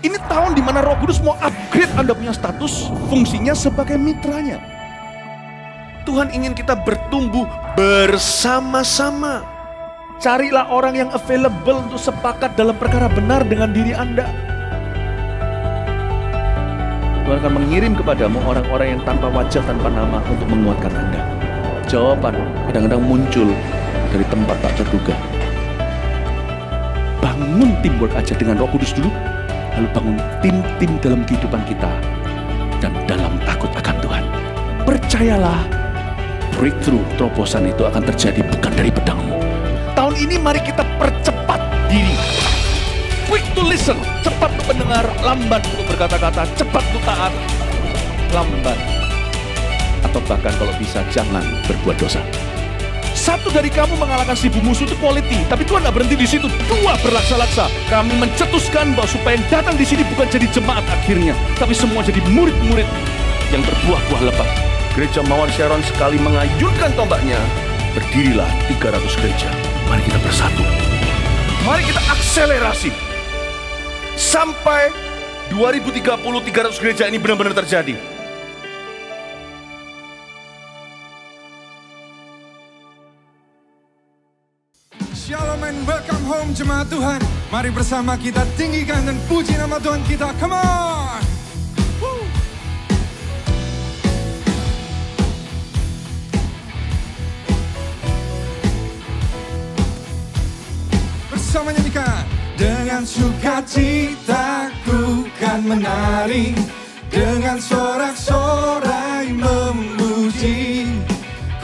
Ini tahun di mana Roh Kudus mau upgrade Anda punya status, fungsinya sebagai mitranya. Tuhan ingin kita bertumbuh bersama-sama. Carilah orang yang available untuk sepakat dalam perkara benar dengan diri Anda. Tuhan akan mengirim kepadamu orang-orang yang tanpa wajah, tanpa nama untuk menguatkan Anda. Jawaban kadang-kadang muncul dari tempat tak terduga. Bangun teamwork aja dengan Roh Kudus dulu, lalu bangun tim-tim dalam kehidupan kita dan dalam takut akan Tuhan. Percayalah, breakthrough, terobosan itu akan terjadi bukan dari pedangmu. Tahun ini mari kita percepat diri. Quick to listen, cepat untuk mendengar, lambat untuk berkata-kata, cepat untuk taat, lambat. Atau bahkan kalau bisa jangan berbuat dosa. Satu dari kamu mengalahkan 1000 musuh itu quality, tapi Tuhan tidak berhenti di situ. 2 berlaksa-laksa. Kami mencetuskan bahwa supaya yang datang di sini bukan jadi jemaat akhirnya, tapi semua jadi murid-murid yang berbuah-buah lebat. Gereja Mawar Sharon sekali mengayunkan tombaknya, berdirilah 300 gereja. Mari kita bersatu. Mari kita akselerasi. Sampai 2030 300 gereja ini benar-benar terjadi. Shalom and welcome home jemaat Tuhan. Mari bersama kita tinggikan dan puji nama Tuhan kita. Come on. Woo. Bersama nyanyikan. Dengan sukacitaku kan menari, dengan sorak-sorai memuji.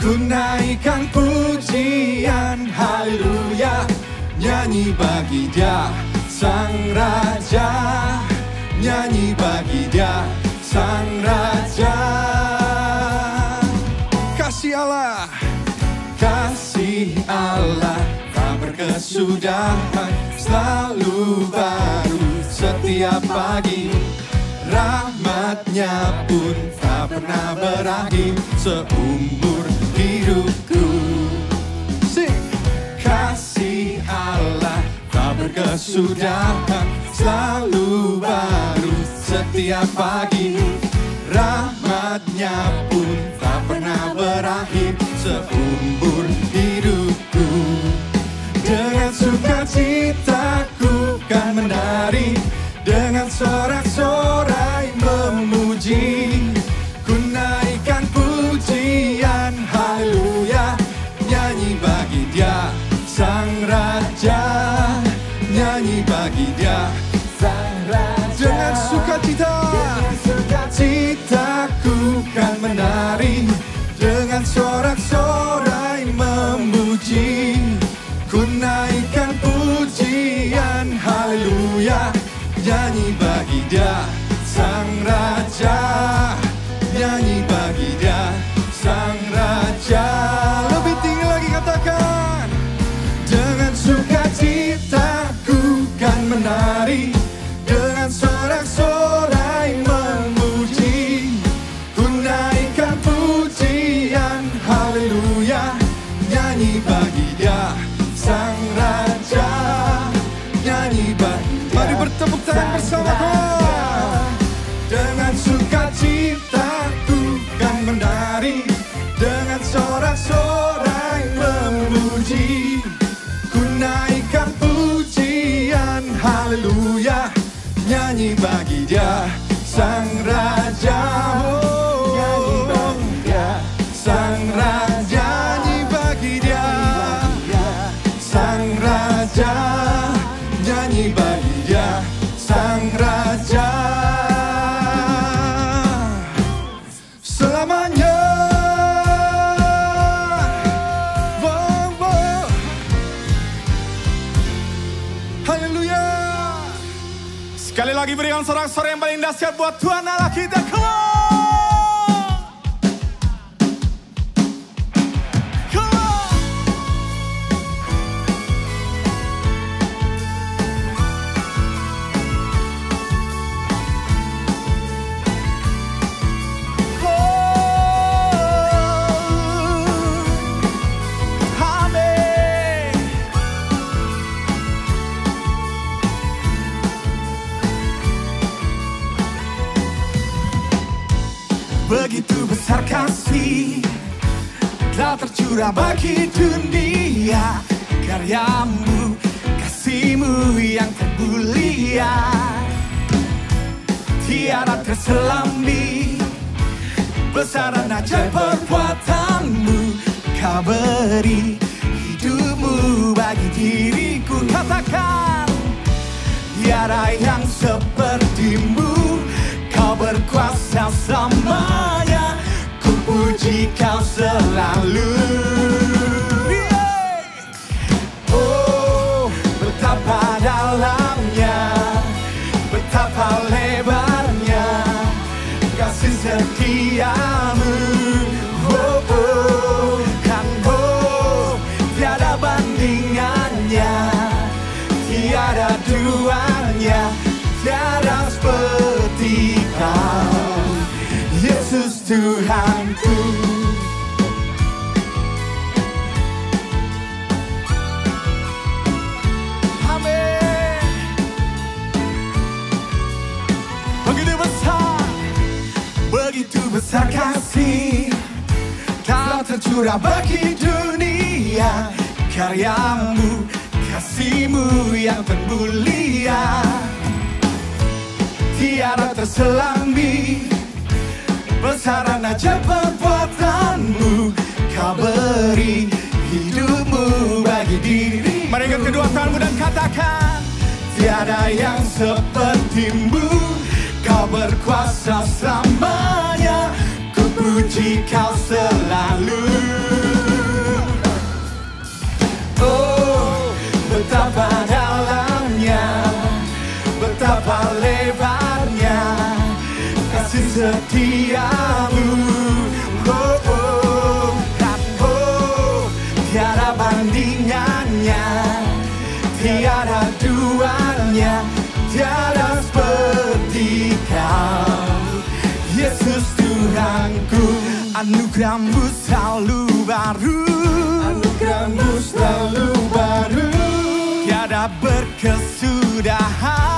Ku naikkan pujian, haleluya. Nyanyi bagi Dia, Sang Raja. Nyanyi bagi Dia, Sang Raja. Kasih Allah, kasih Allah tak berkesudahan, selalu baru setiap pagi. Rahmatnya pun tak pernah berakhir seumur hidupku. Kasih Allah tak berkesudahan, selalu baru setiap pagi. Rahmatnya pun tak pernah berakhir seumur hidupku. Dengan sukacitaku kan menari, dengan sorak-sorai memuji. Ku naikkan pujian, haleluya. Nyanyi bagi Dia, Sang Raja. Nyanyi bagi Dia, Sang Raja. Dengan sukacitaku kan menari, dengan sorak-sorai memuji. Ku naikkan pujian, haleluya. Nyanyi bagi Dia, Sang Raja. Nyanyi bagi Dia, Sang Raja. Lebih tinggi lagi katakan. Dengan sukacitaku kan menari, dengan sorak-sorai memuji. Ku naikkan pujian, haleluya. Nyanyi bagi Dia, Sang Raja. Nyanyi bagi Dia. Mari bertepuk tangan bersamaku. Dengan sukacitaku kan menari, dengan sorak-sorai memuji. Ku naikkan pujian, haleluya. Nyanyi bagi Dia, Sang Raja. Nyanyi bagi Dia, Sang Raja. Nyanyi bagi Dia, Sang Raja. Nyanyi bagi Dia, Sang Raja. Selamanya. Wow, wow. Haleluya. Sekali lagi berikan sorak-sorai yang paling dahsyat buat Tuhan Allah kita. Come on. tercurah bagi dunia, karyamu, kasihmu yang termulia, tiada terselami, besar dan ajaib perbuatanmu. Kau beri hidupmu bagi diriku. Katakan, tiada yang sepertimu. Kau berkuasa selamanya, ku puji kau selalu. Oh, betapa dalamnya, betapa lebarnya kasih setiamu. Oh, oh, kan oh, tiada bandingannya, tiada duanya, tiada seperti kau, Yesus Tuhanku. Amin. Begitu besar kasih Kau tercurah bagi dunia, karyamu, kasihmu yang termulia, tiada terselami, besar dan ajaib perbuatanmu. Kau beri hidupmu bagi diri. Mari angkat kedua tanganmu dan katakan, tiada yang sepertimu. Kau berkuasa selamanya, ku puji kau selalu. Oh, betapa dalamnya, betapa lebarnya kasih setiamu. Oh, oh, dan oh, tiada bandingannya, tiada duanya, tiada seperti kau, Yesus Tuhanku. Anugerahmu selalu baru, anugerahmu selalu baru, tiada berkesudahan.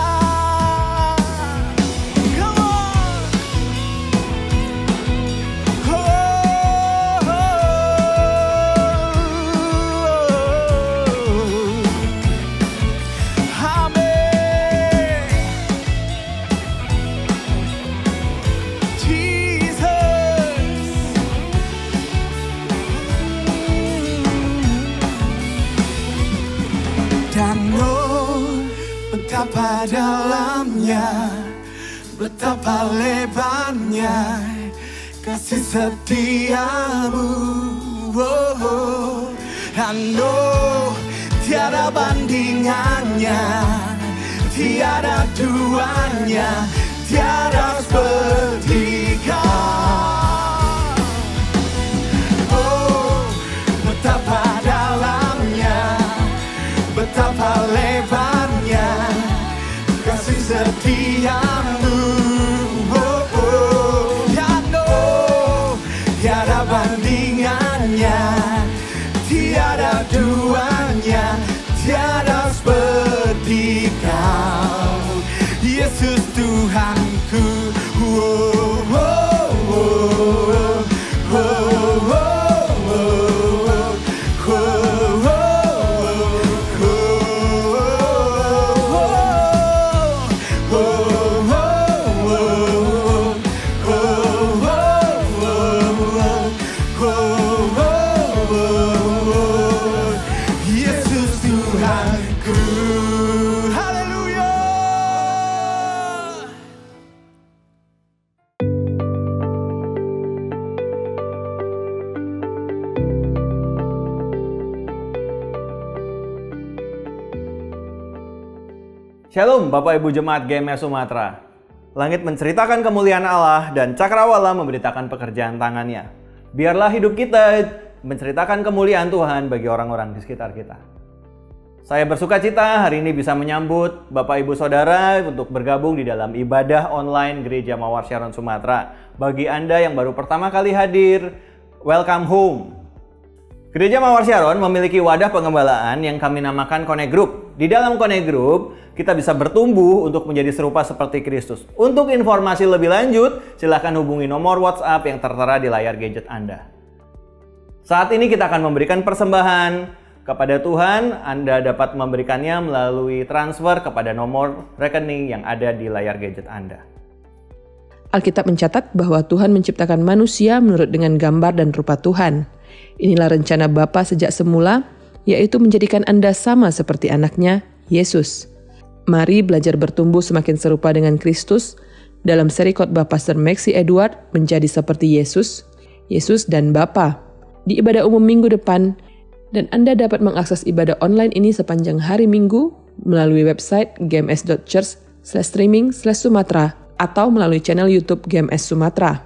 Betapa dalamnya, betapa lebarnya kasih setiamu. Oh, oh. And oh, tiada bandingannya, tiada duanya, tiada seperti kau. Oh, betapa dalamnya, betapa lebarnya kasih setiamu. Oh, oh, ya no, tiada bandingannya, tiada duanya, tiada seperti kau, Yesus Tuhanku. Oh, oh, oh, oh, oh, oh, oh. Shalom Bapak Ibu Jemaat GMS Sumatera. Langit menceritakan kemuliaan Allah dan cakrawala memberitakan pekerjaan tangannya. Biarlah hidup kita menceritakan kemuliaan Tuhan bagi orang-orang di sekitar kita. Saya bersuka cita hari ini bisa menyambut Bapak Ibu Saudara untuk bergabung di dalam ibadah online Gereja Mawar Syaron Sumatera. Bagi Anda yang baru pertama kali hadir, welcome home. Gereja Mawar Syaron memiliki wadah pengembalaan yang kami namakan Connect Group. Di dalam Connect Group, kita bisa bertumbuh untuk menjadi serupa seperti Kristus. Untuk informasi lebih lanjut, silakan hubungi nomor WhatsApp yang tertera di layar gadget Anda. Saat ini kita akan memberikan persembahan kepada Tuhan. Anda dapat memberikannya melalui transfer kepada nomor rekening yang ada di layar gadget Anda. Alkitab mencatat bahwa Tuhan menciptakan manusia menurut dengan gambar dan rupa Tuhan. Inilah rencana Bapa sejak semula, yaitu menjadikan Anda sama seperti anaknya, Yesus. Mari belajar bertumbuh semakin serupa dengan Kristus dalam seri khotbah Pastor Maxi Edward menjadi seperti Yesus, Yesus dan Bapa. Di ibadah umum minggu depan, dan Anda dapat mengakses ibadah online ini sepanjang hari Minggu melalui website gms.church/streaming/Sumatera atau melalui channel YouTube GMS Sumatera.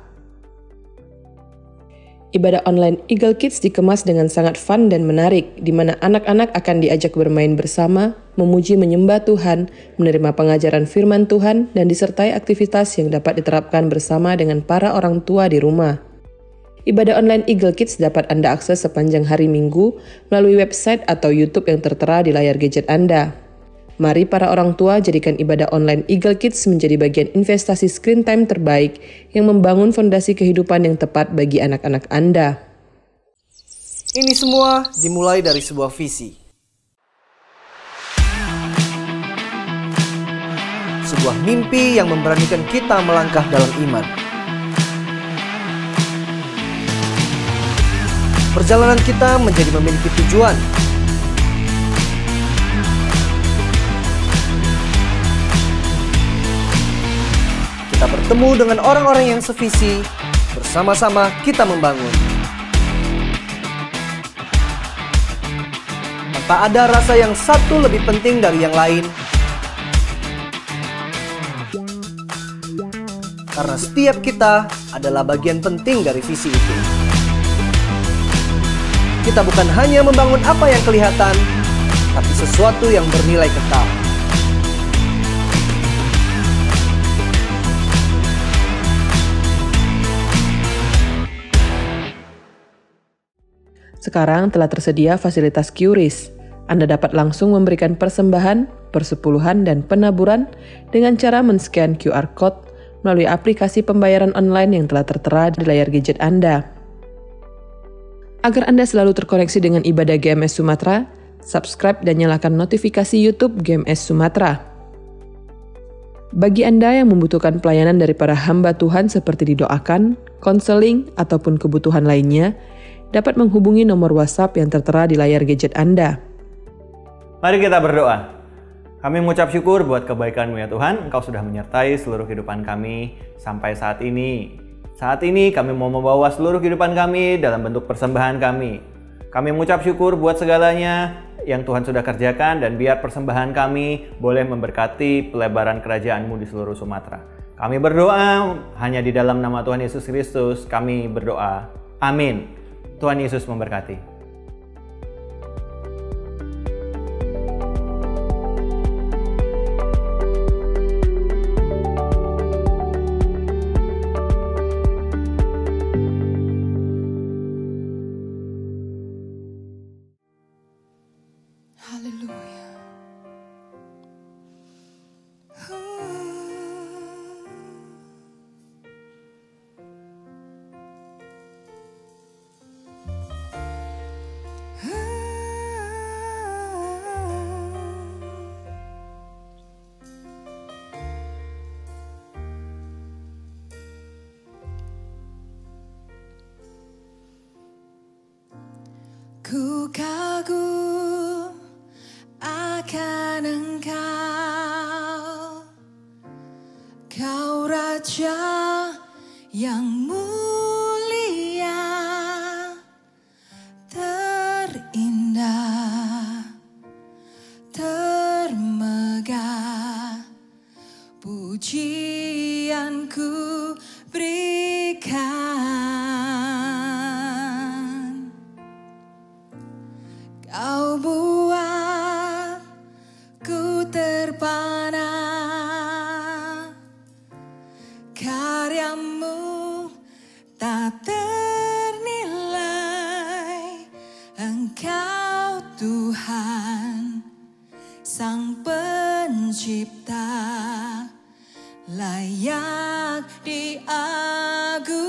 Ibadah online Eagle Kids dikemas dengan sangat fun dan menarik, di mana anak-anak akan diajak bermain bersama, memuji menyembah Tuhan, menerima pengajaran firman Tuhan, dan disertai aktivitas yang dapat diterapkan bersama dengan para orang tua di rumah. Ibadah online Eagle Kids dapat Anda akses sepanjang hari Minggu melalui website atau YouTube yang tertera di layar gadget Anda. Mari para orang tua jadikan ibadah online Eagle Kids menjadi bagian investasi screen time terbaik yang membangun fondasi kehidupan yang tepat bagi anak-anak Anda. Ini semua dimulai dari sebuah visi. Sebuah mimpi yang memberanikan kita melangkah dalam iman. Perjalanan kita menjadi memiliki tujuan. Kita bertemu dengan orang-orang yang sevisi, bersama-sama kita membangun. Tanpa ada rasa yang satu lebih penting dari yang lain. Karena setiap kita adalah bagian penting dari visi itu. Kita bukan hanya membangun apa yang kelihatan, tapi sesuatu yang bernilai kekal. Sekarang telah tersedia fasilitas QRIS. Anda dapat langsung memberikan persembahan, persepuluhan, dan penaburan dengan cara men-scan QR Code melalui aplikasi pembayaran online yang telah tertera di layar gadget Anda. Agar Anda selalu terkoneksi dengan ibadah GMS Sumatera, subscribe dan nyalakan notifikasi YouTube GMS Sumatera. Bagi Anda yang membutuhkan pelayanan dari para hamba Tuhan seperti didoakan, konseling, ataupun kebutuhan lainnya, dapat menghubungi nomor WhatsApp yang tertera di layar gadget Anda. Mari kita berdoa. Kami mengucap syukur buat kebaikan-Mu ya Tuhan. Engkau sudah menyertai seluruh kehidupan kami sampai saat ini. Saat ini kami mau membawa seluruh kehidupan kami dalam bentuk persembahan kami. Kami mengucap syukur buat segalanya yang Tuhan sudah kerjakan, dan biar persembahan kami boleh memberkati pelebaran kerajaan-Mu di seluruh Sumatera. Kami berdoa hanya di dalam nama Tuhan Yesus Kristus. Kami berdoa. Amin. Tuhan Yesus memberkati. Ku kagum akan Engkau, Kau Raja yang mulia, terindah, termegah, pujianku berikan. Kau buat ku terpana, karya-Mu tak ternilai. Engkau Tuhan, Sang Pencipta, layak diagungkan.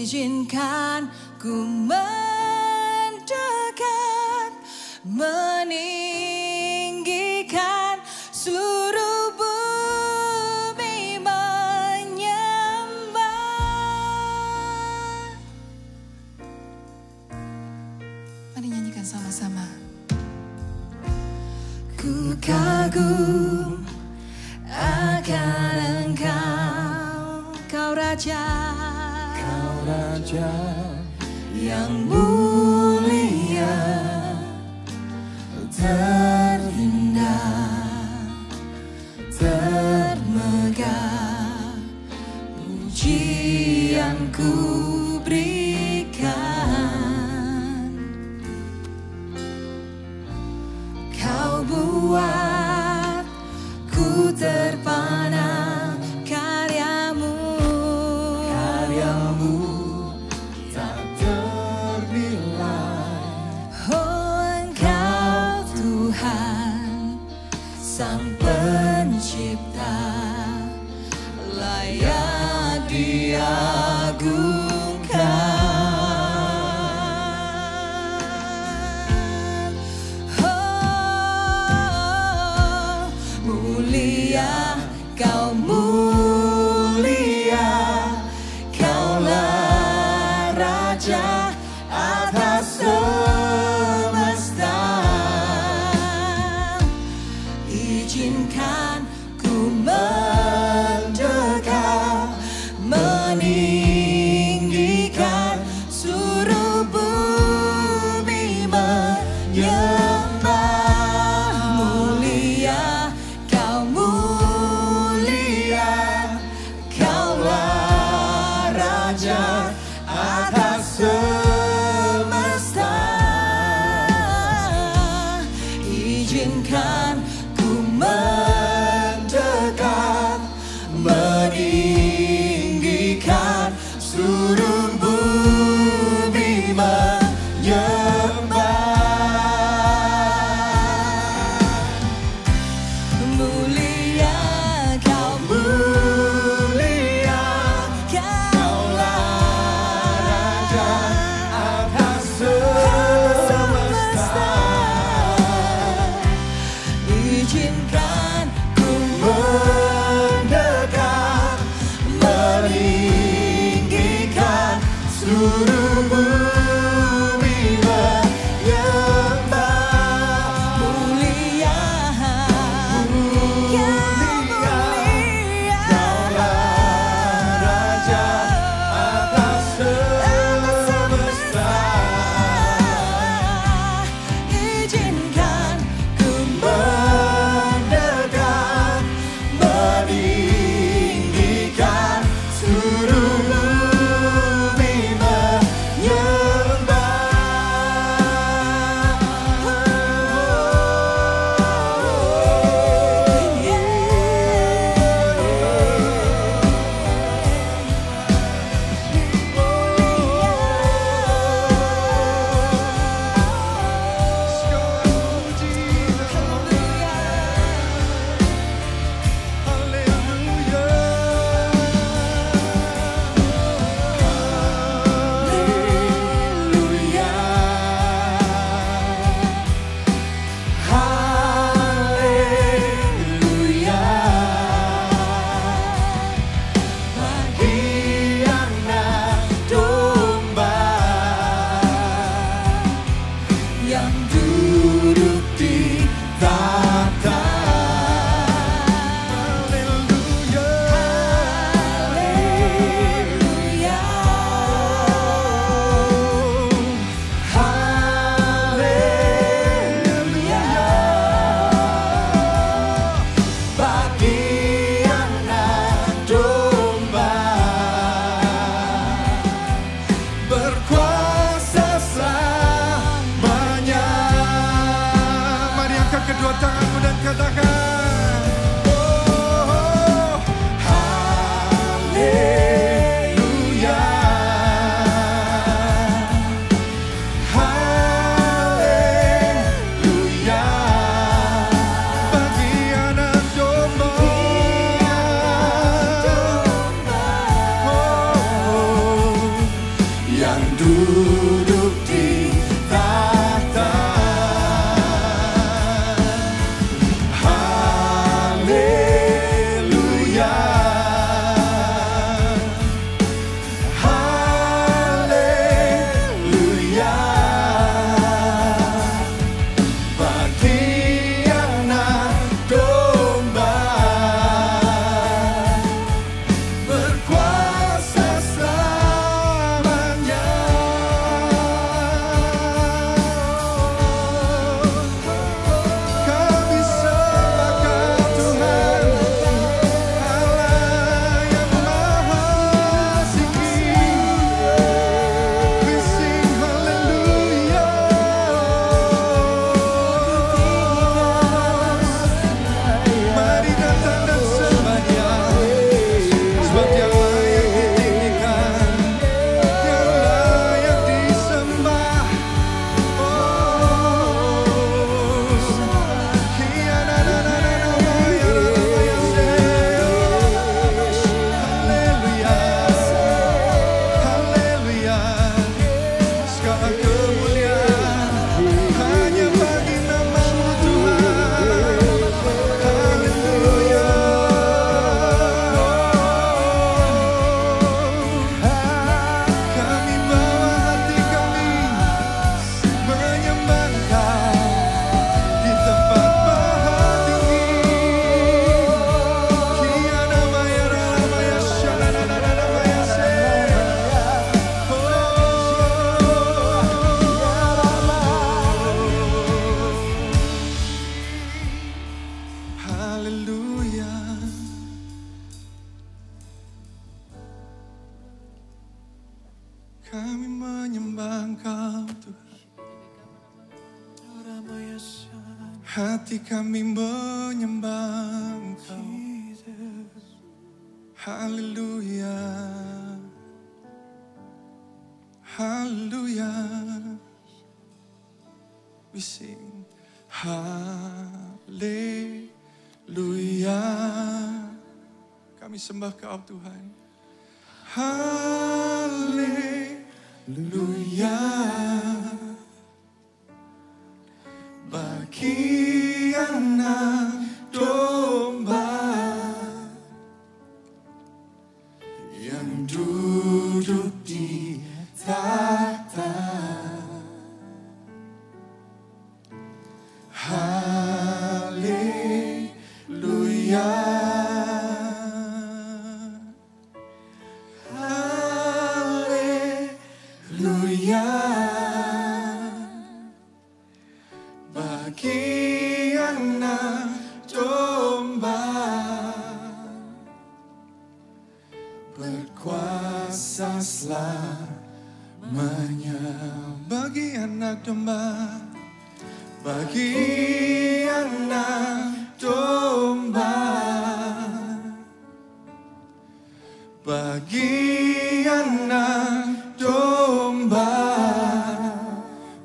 Izinkan ku mendekat, meninggikan seluruh bumi menyembah. Mari nyanyikan sama-sama. Ku kagum akan Engkau, Kau Raja, Raja yang mulia, terindah, termegah, pujian ku berikan. Kau buat ku terpana karyamu, tak ternilai. oh Engkau Tuhan Sang Pencipta, layak diagungkan. Oh, mulia, Kau mulia, Kaulah Raja atas semesta. Izinkan ku mendekat, meninggikan seluruh bumi menyembah. Mulia, Kau mulia, Kaulah Raja atas semesta. Izinkan ku mendekat, meninggikan seluruh bumi menyembah. Mulia, Kau mulia, Kaulah Raja Atas semesta, izinkan ku mendekat, meninggikan seluruh bumi menyembah. Mulia, Kau mulia, Kaulah Raja atas semesta. izinkan ku mendekat, meninggikan seluruh bumi menyembah. Kami menyembah Engkau Tuhan. Hati kami menyembah Engkau. Haleluya. Haleluya. We sing haleluya. Kami sembah Kau Tuhan. Haleluya. Bagi anak domba yang duduk di tahta. Haleluya. Haleluya. Bagi anak domba berkuasa selamanya. Bagi anak domba, bagi anak domba, bagi anak domba,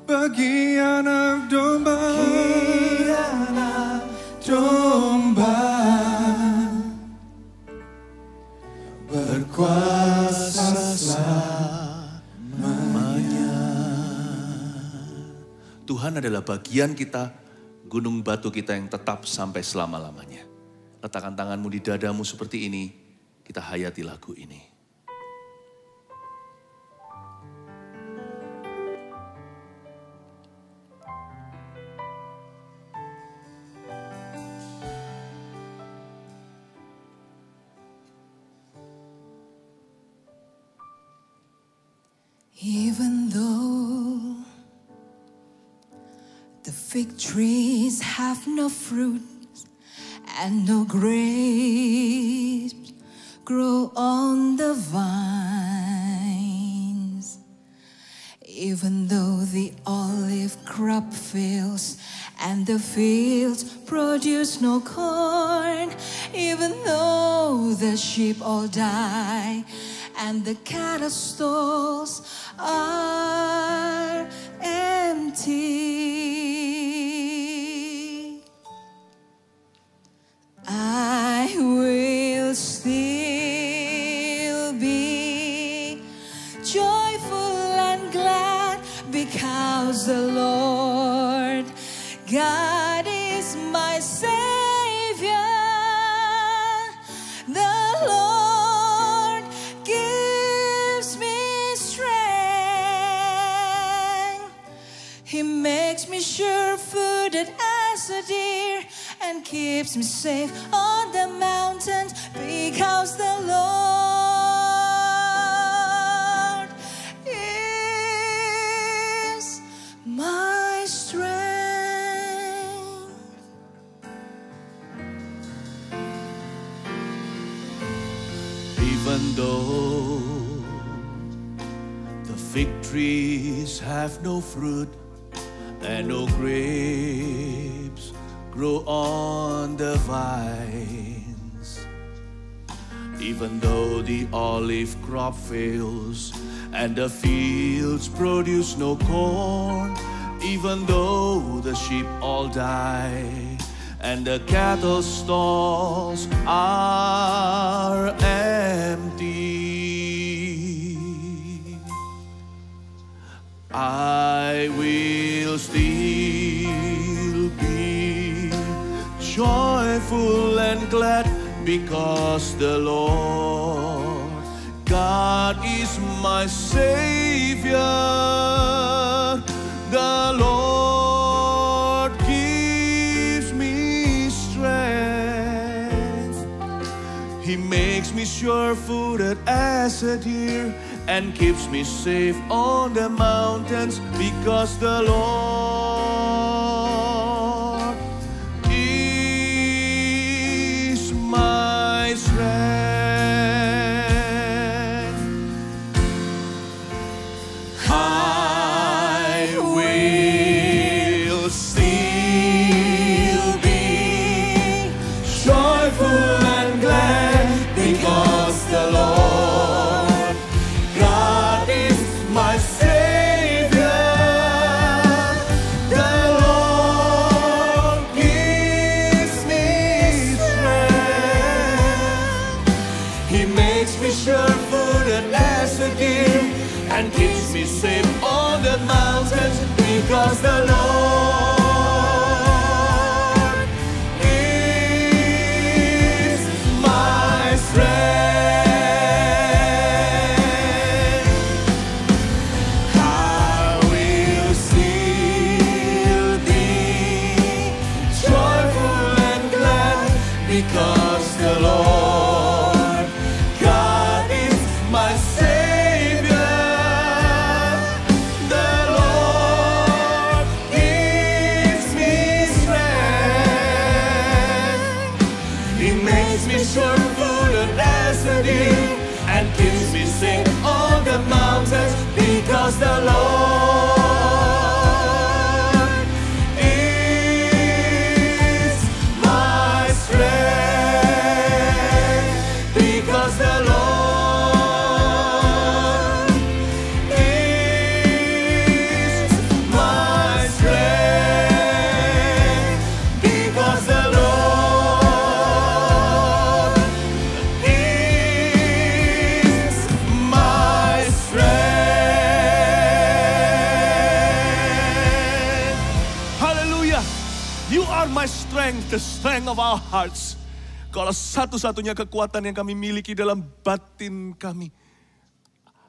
bagi anak domba, bagi anak domba, berkuasa selamanya. Tuhan adalah bagian kita, gunung batu kita yang tetap sampai selama-lamanya. Letakkan tanganmu di dadamu seperti ini, kita hayati lagu ini. Even though the fig trees have no fruit and no grapes grow on the vines, even though the olive crop fails and the fields produce no corn, even though the sheep all die and the cattle stalls are empty, I will still be joyful and glad, because the Lord God is my Savior. The Lord gives me strength. He makes me sure-footed as a deer and keeps me safe on the mountains, because the Lord is my strength. Even though the fig trees have no fruit and no grapes grow on the vines, even though the olive crop fails and the fields produce no corn, even though the sheep all die and the cattle stalls are empty, I will still be joyful and glad, because the Lord God is my Savior. The Lord gives me strength. He makes me sure-footed as a deer and keeps me safe on the mountains, because the Lord is my strength. me sure footed as a deer and keeps me safe on the mountains because the Lord is my strength. I will still be joyful and glad because the Lord God is my Savior. The Lord gives me strength. He makes me sure-footed as a deer and keeps me safe on the mountains because the Lord is my strength. Because the Lord is my strength. Because the Lord is my strength. Haleluya. You are my strength, the strength of our hearts. Kalau satu-satunya kekuatan yang kami miliki dalam batin kami.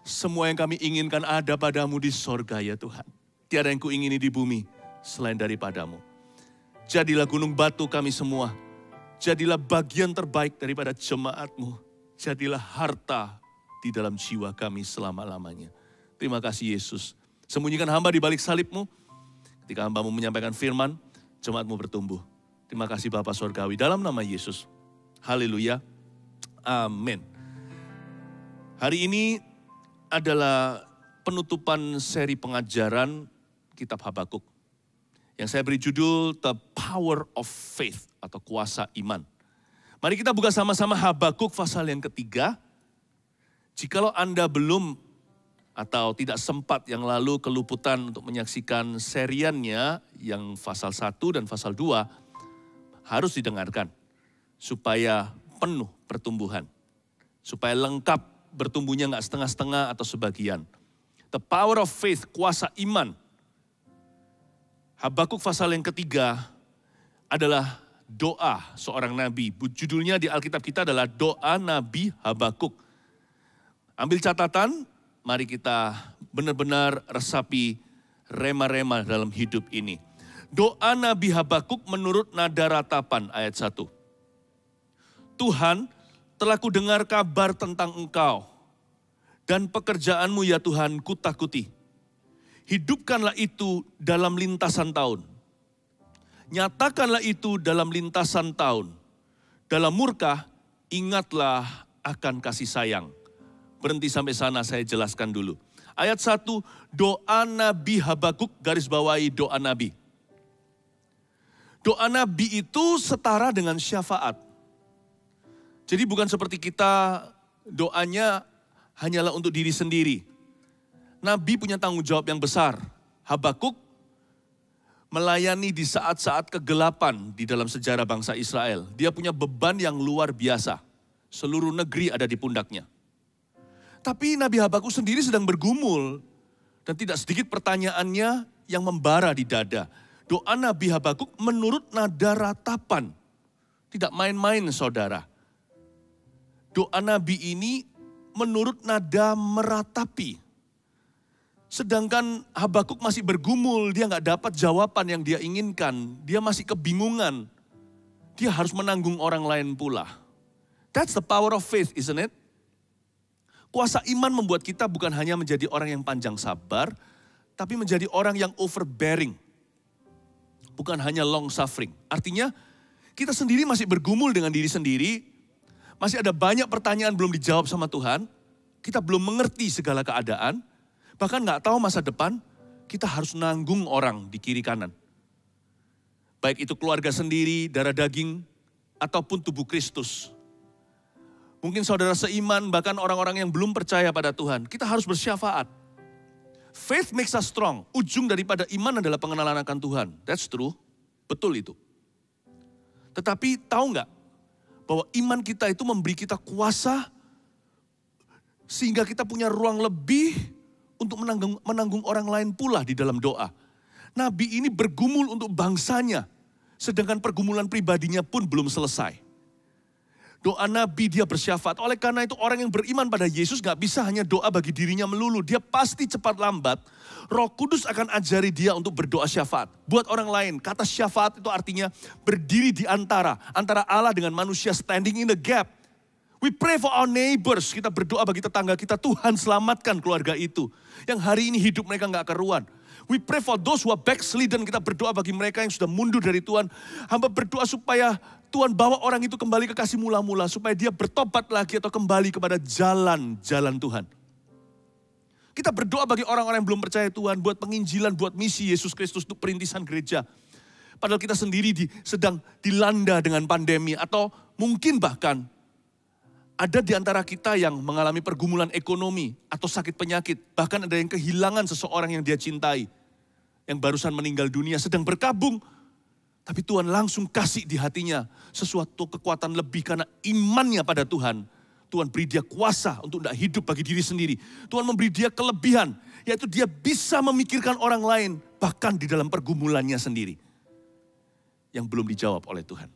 Semua yang kami inginkan ada padamu di sorga ya Tuhan. Tiada yang kuingini di bumi selain daripadamu. Jadilah gunung batu kami semua. Jadilah bagian terbaik daripada jemaatmu. Jadilah harta di dalam jiwa kami selama-lamanya. Terima kasih Yesus. Sembunyikan hamba di balik salibmu. Ketika hambamu menyampaikan firman, jemaatmu bertumbuh. Terima kasih Bapa Sorgawi. Dalam nama Yesus. Haleluya. Amin. Hari ini adalah penutupan seri pengajaran kitab Habakuk. Yang saya beri judul The Power of Faith atau kuasa iman. Mari kita buka sama-sama Habakuk pasal yang ketiga. Jikalau Anda belum atau tidak sempat yang lalu keluputan untuk menyaksikan seriannya yang pasal 1 dan pasal 2 harus didengarkan supaya penuh pertumbuhan. Supaya lengkap bertumbuhnya nggak setengah-setengah atau sebagian. The power of faith, kuasa iman. Habakuk pasal yang ketiga adalah doa seorang nabi. Judulnya di Alkitab kita adalah doa Nabi Habakuk. Ambil catatan, mari kita benar-benar resapi rema-rema dalam hidup ini. Doa Nabi Habakuk menurut nada ratapan ayat 1. Tuhan, telah kudengar kabar tentang Engkau dan pekerjaanmu ya Tuhan kutakuti. Hidupkanlah itu dalam lintasan tahun. Nyatakanlah itu dalam lintasan tahun. Dalam murka, ingatlah akan kasih sayang. Berhenti sampai sana, saya jelaskan dulu. Ayat 1, doa Nabi Habakuk, garis bawahi doa Nabi. Doa Nabi itu setara dengan syafaat. Jadi bukan seperti kita doanya hanyalah untuk diri sendiri. Nabi punya tanggung jawab yang besar. Habakuk melayani di saat-saat kegelapan di dalam sejarah bangsa Israel. Dia punya beban yang luar biasa. Seluruh negeri ada di pundaknya. Tapi Nabi Habakuk sendiri sedang bergumul. Dan tidak sedikit pertanyaannya yang membara di dada. Doa Nabi Habakuk menurut nada ratapan. Tidak main-main saudara. Doa Nabi ini menurut nada meratapi. Sedangkan Habakuk masih bergumul, dia nggak dapat jawaban yang dia inginkan. Dia masih kebingungan. Dia harus menanggung orang lain pula. That's the power of faith, isn't it? Kuasa iman membuat kita bukan hanya menjadi orang yang panjang sabar, tapi menjadi orang yang overbearing. Bukan hanya long suffering. Artinya kita sendiri masih bergumul dengan diri sendiri, masih ada banyak pertanyaan belum dijawab sama Tuhan, kita belum mengerti segala keadaan, bahkan nggak tahu masa depan, kita harus nanggung orang di kiri kanan. Baik itu keluarga sendiri, darah daging, ataupun tubuh Kristus. Mungkin saudara seiman, bahkan orang-orang yang belum percaya pada Tuhan, kita harus bersyafaat. Faith makes us strong. Ujung daripada iman adalah pengenalan akan Tuhan. That's true. Betul itu. Tetapi tahu nggak bahwa iman kita itu memberi kita kuasa Sehingga kita punya ruang lebih untuk menanggung orang lain pula di dalam doa. Nabi ini bergumul untuk bangsanya, sedangkan pergumulan pribadinya pun belum selesai. Doa Nabi dia bersyafaat. Oleh karena itu orang yang beriman pada Yesus gak bisa hanya doa bagi dirinya melulu. Dia pasti cepat lambat, Roh Kudus akan ajari dia untuk berdoa syafaat. Buat orang lain, kata syafaat itu artinya berdiri di antara Allah dengan manusia, standing in the gap. We pray for our neighbors, kita berdoa bagi tetangga kita, Tuhan selamatkan keluarga itu. Yang hari ini hidup mereka gak keruan. We pray for those who are backslidden, kita berdoa bagi mereka yang sudah mundur dari Tuhan. Hamba berdoa supaya Tuhan bawa orang itu kembali ke kasih mula-mula, supaya dia bertobat lagi atau kembali kepada jalan-jalan Tuhan. Kita berdoa bagi orang-orang yang belum percaya Tuhan, buat penginjilan, buat misi Yesus Kristus untuk perintisan gereja. Padahal kita sendiri sedang dilanda dengan pandemi, atau mungkin bahkan ada di antara kita yang mengalami pergumulan ekonomi atau sakit penyakit. Bahkan ada yang kehilangan seseorang yang dia cintai. Yang barusan meninggal dunia sedang berkabung. Tapi Tuhan langsung kasih di hatinya sesuatu kekuatan lebih karena imannya pada Tuhan. Tuhan beri dia kuasa untuk tidak hidup bagi diri sendiri. Tuhan memberi dia kelebihan. Yaitu dia bisa memikirkan orang lain. Bahkan di dalam pergumulannya sendiri. Yang belum dijawab oleh Tuhan.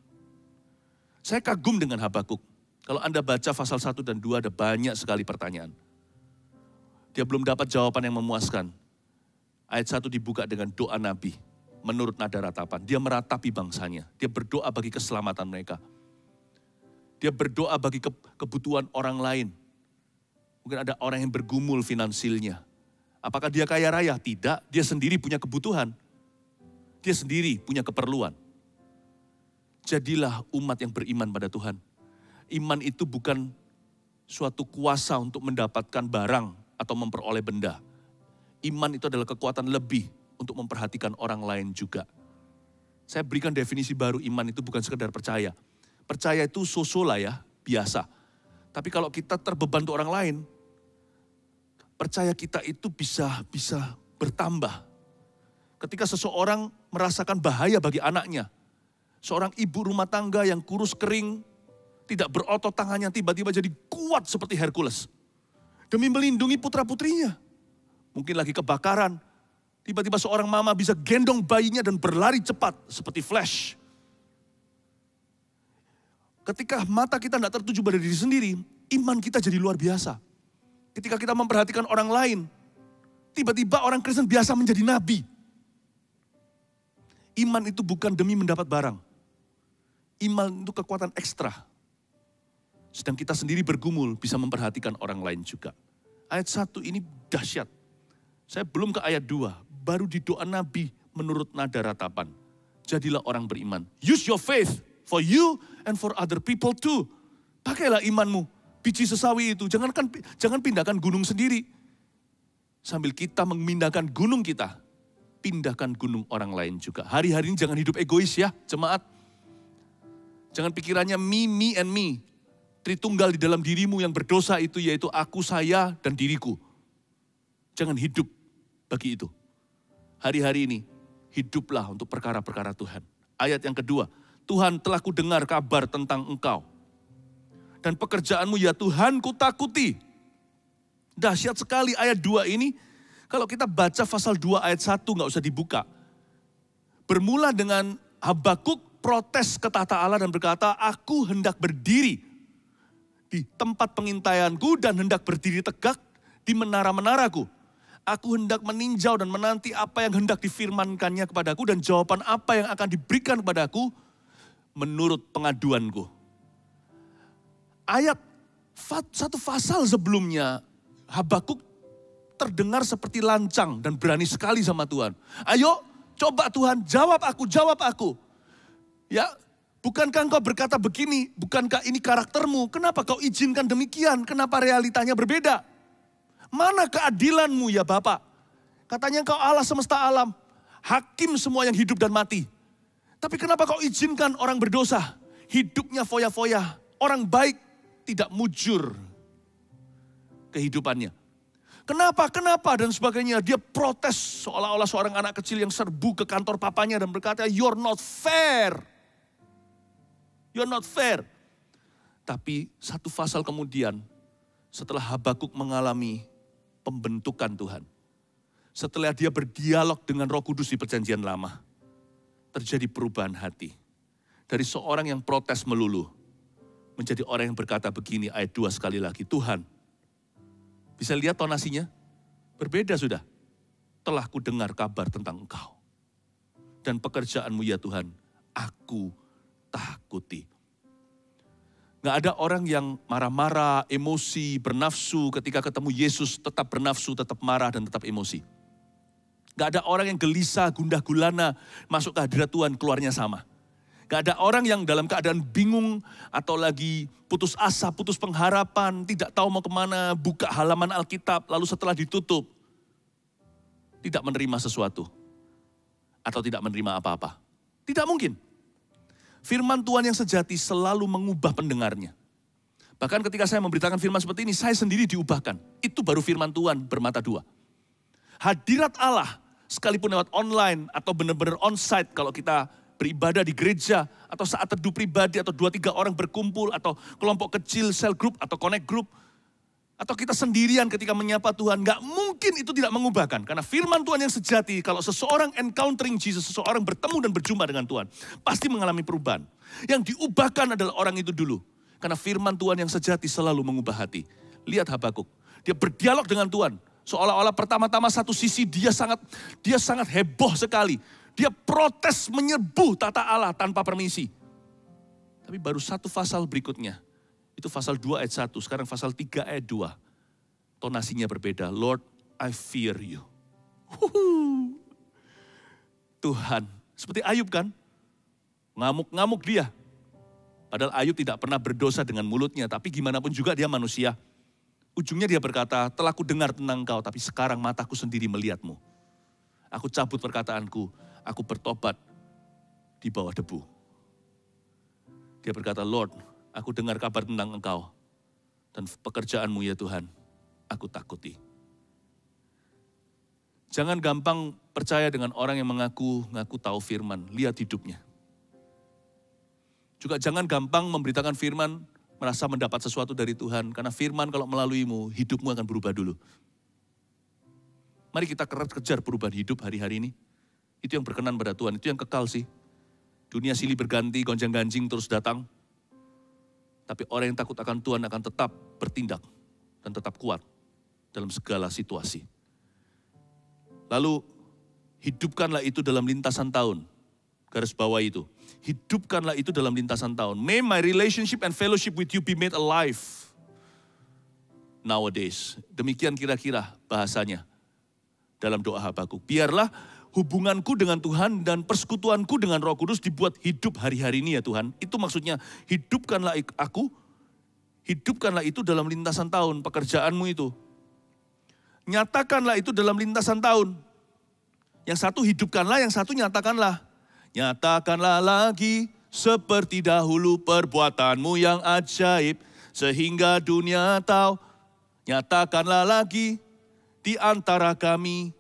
Saya kagum dengan Habakuk. Kalau Anda baca pasal 1 dan 2 ada banyak sekali pertanyaan. Dia belum dapat jawaban yang memuaskan. Ayat 1 dibuka dengan doa Nabi. Menurut nada ratapan. Dia meratapi bangsanya. Dia berdoa bagi keselamatan mereka. Dia berdoa bagi kebutuhan orang lain. Mungkin ada orang yang bergumul finansilnya. Apakah dia kaya raya? Tidak. Dia sendiri punya kebutuhan. Dia sendiri punya keperluan. Jadilah umat yang beriman pada Tuhan. Iman itu bukan suatu kuasa untuk mendapatkan barang atau memperoleh benda. Iman itu adalah kekuatan lebih untuk memperhatikan orang lain juga. Saya berikan definisi baru, iman itu bukan sekedar percaya. Percaya itu sosola ya, biasa. Tapi kalau kita terbeban untuk orang lain, percaya kita itu bisa bertambah. Ketika seseorang merasakan bahaya bagi anaknya, seorang ibu rumah tangga yang kurus kering, tidak berotot tangannya tiba-tiba jadi kuat seperti Hercules. Demi melindungi putra-putrinya. Mungkin lagi kebakaran. Tiba-tiba seorang mama bisa gendong bayinya dan berlari cepat seperti Flash. Ketika mata kita tidak tertuju pada diri sendiri, iman kita jadi luar biasa. Ketika kita memperhatikan orang lain, tiba-tiba orang Kristen biasa menjadi nabi. Iman itu bukan demi mendapat barang. Iman itu kekuatan ekstra. Sedang kita sendiri bergumul bisa memperhatikan orang lain juga. Ayat 1 ini dahsyat. Saya belum ke ayat 2. Baru di doa Nabi menurut nada ratapan. Jadilah orang beriman. Use your faith for you and for other people too. Pakailah imanmu. Biji sesawi itu. Jangan pindahkan gunung sendiri. Sambil kita memindahkan gunung kita. Pindahkan gunung orang lain juga. Hari-hari ini jangan hidup egois ya jemaat. Jangan pikirannya me and me. Tritunggal di dalam dirimu yang berdosa itu yaitu aku, saya, dan diriku. Jangan hidup bagi itu. Hari-hari ini hiduplah untuk perkara-perkara Tuhan. Ayat yang kedua, Tuhan telah kudengar kabar tentang engkau. Dan pekerjaanmu ya Tuhan kutakuti. Dahsyat sekali ayat 2 ini. Kalau kita baca pasal 2 ayat 1 gak usah dibuka. Bermula dengan Habakuk protes ke tahta Allah dan berkata, aku hendak berdiri di tempat pengintaianku dan hendak berdiri tegak di menara-menaraku. Aku hendak meninjau dan menanti apa yang hendak difirmankannya kepadaku dan jawaban apa yang akan diberikan kepadaku menurut pengaduanku. Ayat satu pasal sebelumnya Habakuk terdengar seperti lancang dan berani sekali sama Tuhan. Ayo coba Tuhan jawab aku. Ya. Bukankah engkau berkata begini, bukankah ini karaktermu, kenapa kau izinkan demikian, kenapa realitanya berbeda? Mana keadilanmu ya Bapa? Katanya engkau Allah semesta alam, hakim semua yang hidup dan mati. Tapi kenapa kau izinkan orang berdosa, hidupnya foya-foya, orang baik tidak mujur kehidupannya. Kenapa dan sebagainya, dia protes seolah-olah seorang anak kecil yang serbu ke kantor papanya dan berkata, you're not fair. You're not fair. Tapi satu pasal kemudian, setelah Habakuk mengalami pembentukan Tuhan, setelah dia berdialog dengan Roh Kudus di Perjanjian Lama, terjadi perubahan hati. Dari seorang yang protes melulu, menjadi orang yang berkata begini, ayat 2 sekali lagi, Tuhan, bisa lihat tonasinya? Berbeda sudah. Telah ku dengar kabar tentang Engkau. Dan pekerjaanmu ya Tuhan, aku takuti. Gak ada orang yang marah-marah, emosi, bernafsu ketika ketemu Yesus, tetap bernafsu, tetap marah, dan tetap emosi. Gak ada orang yang gelisah, gundah gulana, masuk ke hadirat Tuhan, keluarnya sama. Gak ada orang yang dalam keadaan bingung atau lagi putus asa, putus pengharapan, tidak tahu mau kemana, buka halaman Alkitab, lalu setelah ditutup, tidak menerima sesuatu. Atau tidak menerima apa-apa. Tidak mungkin. Firman Tuhan yang sejati selalu mengubah pendengarnya. Bahkan ketika saya memberitakan firman seperti ini, saya sendiri diubahkan. Itu baru firman Tuhan bermata dua. Hadirat Allah, sekalipun lewat online atau benar-benar on-site kalau kita beribadah di gereja, atau saat teduh pribadi, atau 2-3 orang berkumpul, atau kelompok kecil, cell group, atau connect group, atau kita sendirian ketika menyapa Tuhan, gak mungkin itu tidak mengubahkan. Karena firman Tuhan yang sejati, kalau seseorang encountering Jesus, seseorang bertemu dan berjumpa dengan Tuhan, pasti mengalami perubahan. Yang diubahkan adalah orang itu dulu. Karena firman Tuhan yang sejati selalu mengubah hati. Lihat Habakuk, dia berdialog dengan Tuhan. Seolah-olah pertama-tama satu sisi dia sangat heboh sekali. Dia protes menyerbu tata Allah tanpa permisi. Tapi baru satu pasal berikutnya. Itu pasal 2 ayat 1. Sekarang pasal 3 ayat 2. Tonasinya berbeda. Lord, I fear you. Tuhan. Seperti Ayub kan? Ngamuk-ngamuk dia. Padahal Ayub tidak pernah berdosa dengan mulutnya. Tapi gimana pun juga dia manusia. Ujungnya dia berkata, telah ku dengar tentang engkau. Tapi sekarang mataku sendiri melihatmu. Aku cabut perkataanku. Aku bertobat di bawah debu. Dia berkata, Lord, aku dengar kabar tentang engkau. Dan pekerjaanmu ya Tuhan, aku takuti. Jangan gampang percaya dengan orang yang mengaku tahu firman. Lihat hidupnya. Juga jangan gampang memberitakan firman, merasa mendapat sesuatu dari Tuhan. Karena firman kalau melaluimu, hidupmu akan berubah dulu. Mari kita kejar perubahan hidup hari-hari ini. Itu yang berkenan pada Tuhan, itu yang kekal sih. Dunia silih berganti, gonjang-ganjing terus datang. Tapi orang yang takut akan Tuhan akan tetap bertindak dan tetap kuat dalam segala situasi. Lalu, hidupkanlah itu dalam lintasan tahun. Garis bawah itu. Hidupkanlah itu dalam lintasan tahun. May my relationship and fellowship with you be made alive nowadays. Demikian kira-kira bahasanya dalam doa Habakuk. Biarlah hubunganku dengan Tuhan dan persekutuanku dengan Roh Kudus dibuat hidup hari-hari ini ya Tuhan. Itu maksudnya hidupkanlah aku, hidupkanlah itu dalam lintasan tahun, pekerjaanmu itu. Nyatakanlah itu dalam lintasan tahun. Yang satu hidupkanlah, yang satu nyatakanlah. Nyatakanlah lagi seperti dahulu perbuatanmu yang ajaib. Sehingga dunia tahu, nyatakanlah lagi di antara kami.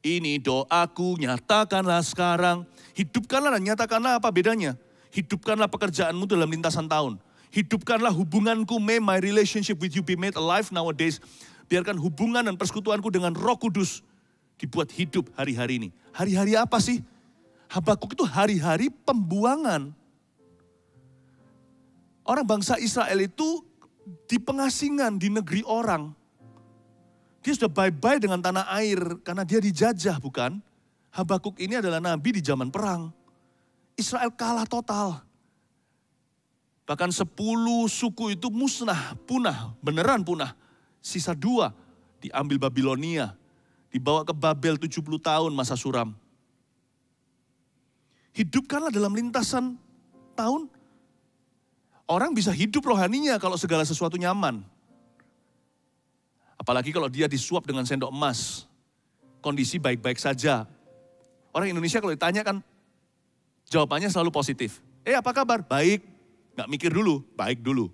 Ini doaku, nyatakanlah sekarang. Hidupkanlah dan nyatakanlah, apa bedanya? Hidupkanlah pekerjaanmu dalam lintasan tahun. Hidupkanlah hubunganku, may my relationship with you be made alive nowadays. Biarkan hubungan dan persekutuanku dengan Roh Kudus dibuat hidup hari-hari ini. Hari-hari apa sih? Habakuk itu hari-hari pembuangan. Orang bangsa Israel itu di pengasingan, di negeri orang. Dia sudah bye-bye dengan tanah air karena dia dijajah, bukan? Habakuk ini adalah nabi di zaman perang. Israel kalah total. Bahkan 10 suku itu musnah, punah, beneran punah. Sisa 2 diambil Babilonia, dibawa ke Babel 70 tahun masa suram. Hidupkanlah dalam lintasan tahun. Orang bisa hidup rohaninya kalau segala sesuatu nyaman. Apalagi kalau dia disuap dengan sendok emas. Kondisi baik-baik saja. Orang Indonesia kalau ditanya kan jawabannya selalu positif. Apa kabar? Baik. Gak mikir dulu, baik dulu.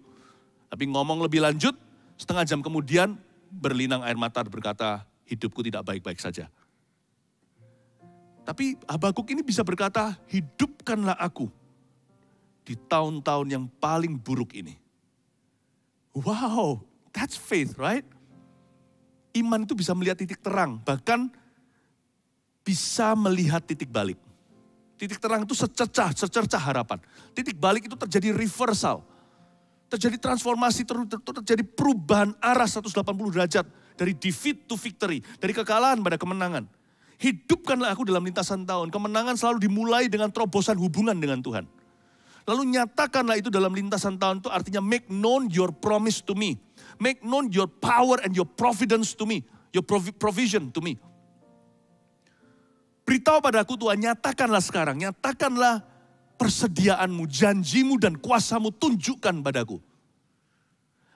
Tapi ngomong lebih lanjut, setengah jam kemudian berlinang air mata berkata, hidupku tidak baik-baik saja. Tapi Habakuk ini bisa berkata, hidupkanlah aku di tahun-tahun yang paling buruk ini. Wow, That's faith, right? Iman itu bisa melihat titik terang, bahkan bisa melihat titik balik. Titik terang itu secercah harapan. Titik balik itu terjadi reversal. Terjadi transformasi, terjadi perubahan arah 180 derajat. Dari defeat to victory, dari kekalahan pada kemenangan. Hidupkanlah aku dalam lintasan tahun. Kemenangan selalu dimulai dengan terobosan hubungan dengan Tuhan. Lalu nyatakanlah itu dalam lintasan tahun, itu artinya make known your promise to me. Make known your power and your providence to me. Your provision to me. Beritahu padaku Tuhan, nyatakanlah sekarang. Nyatakanlah persediaanmu, janjimu dan kuasamu, tunjukkan padaku.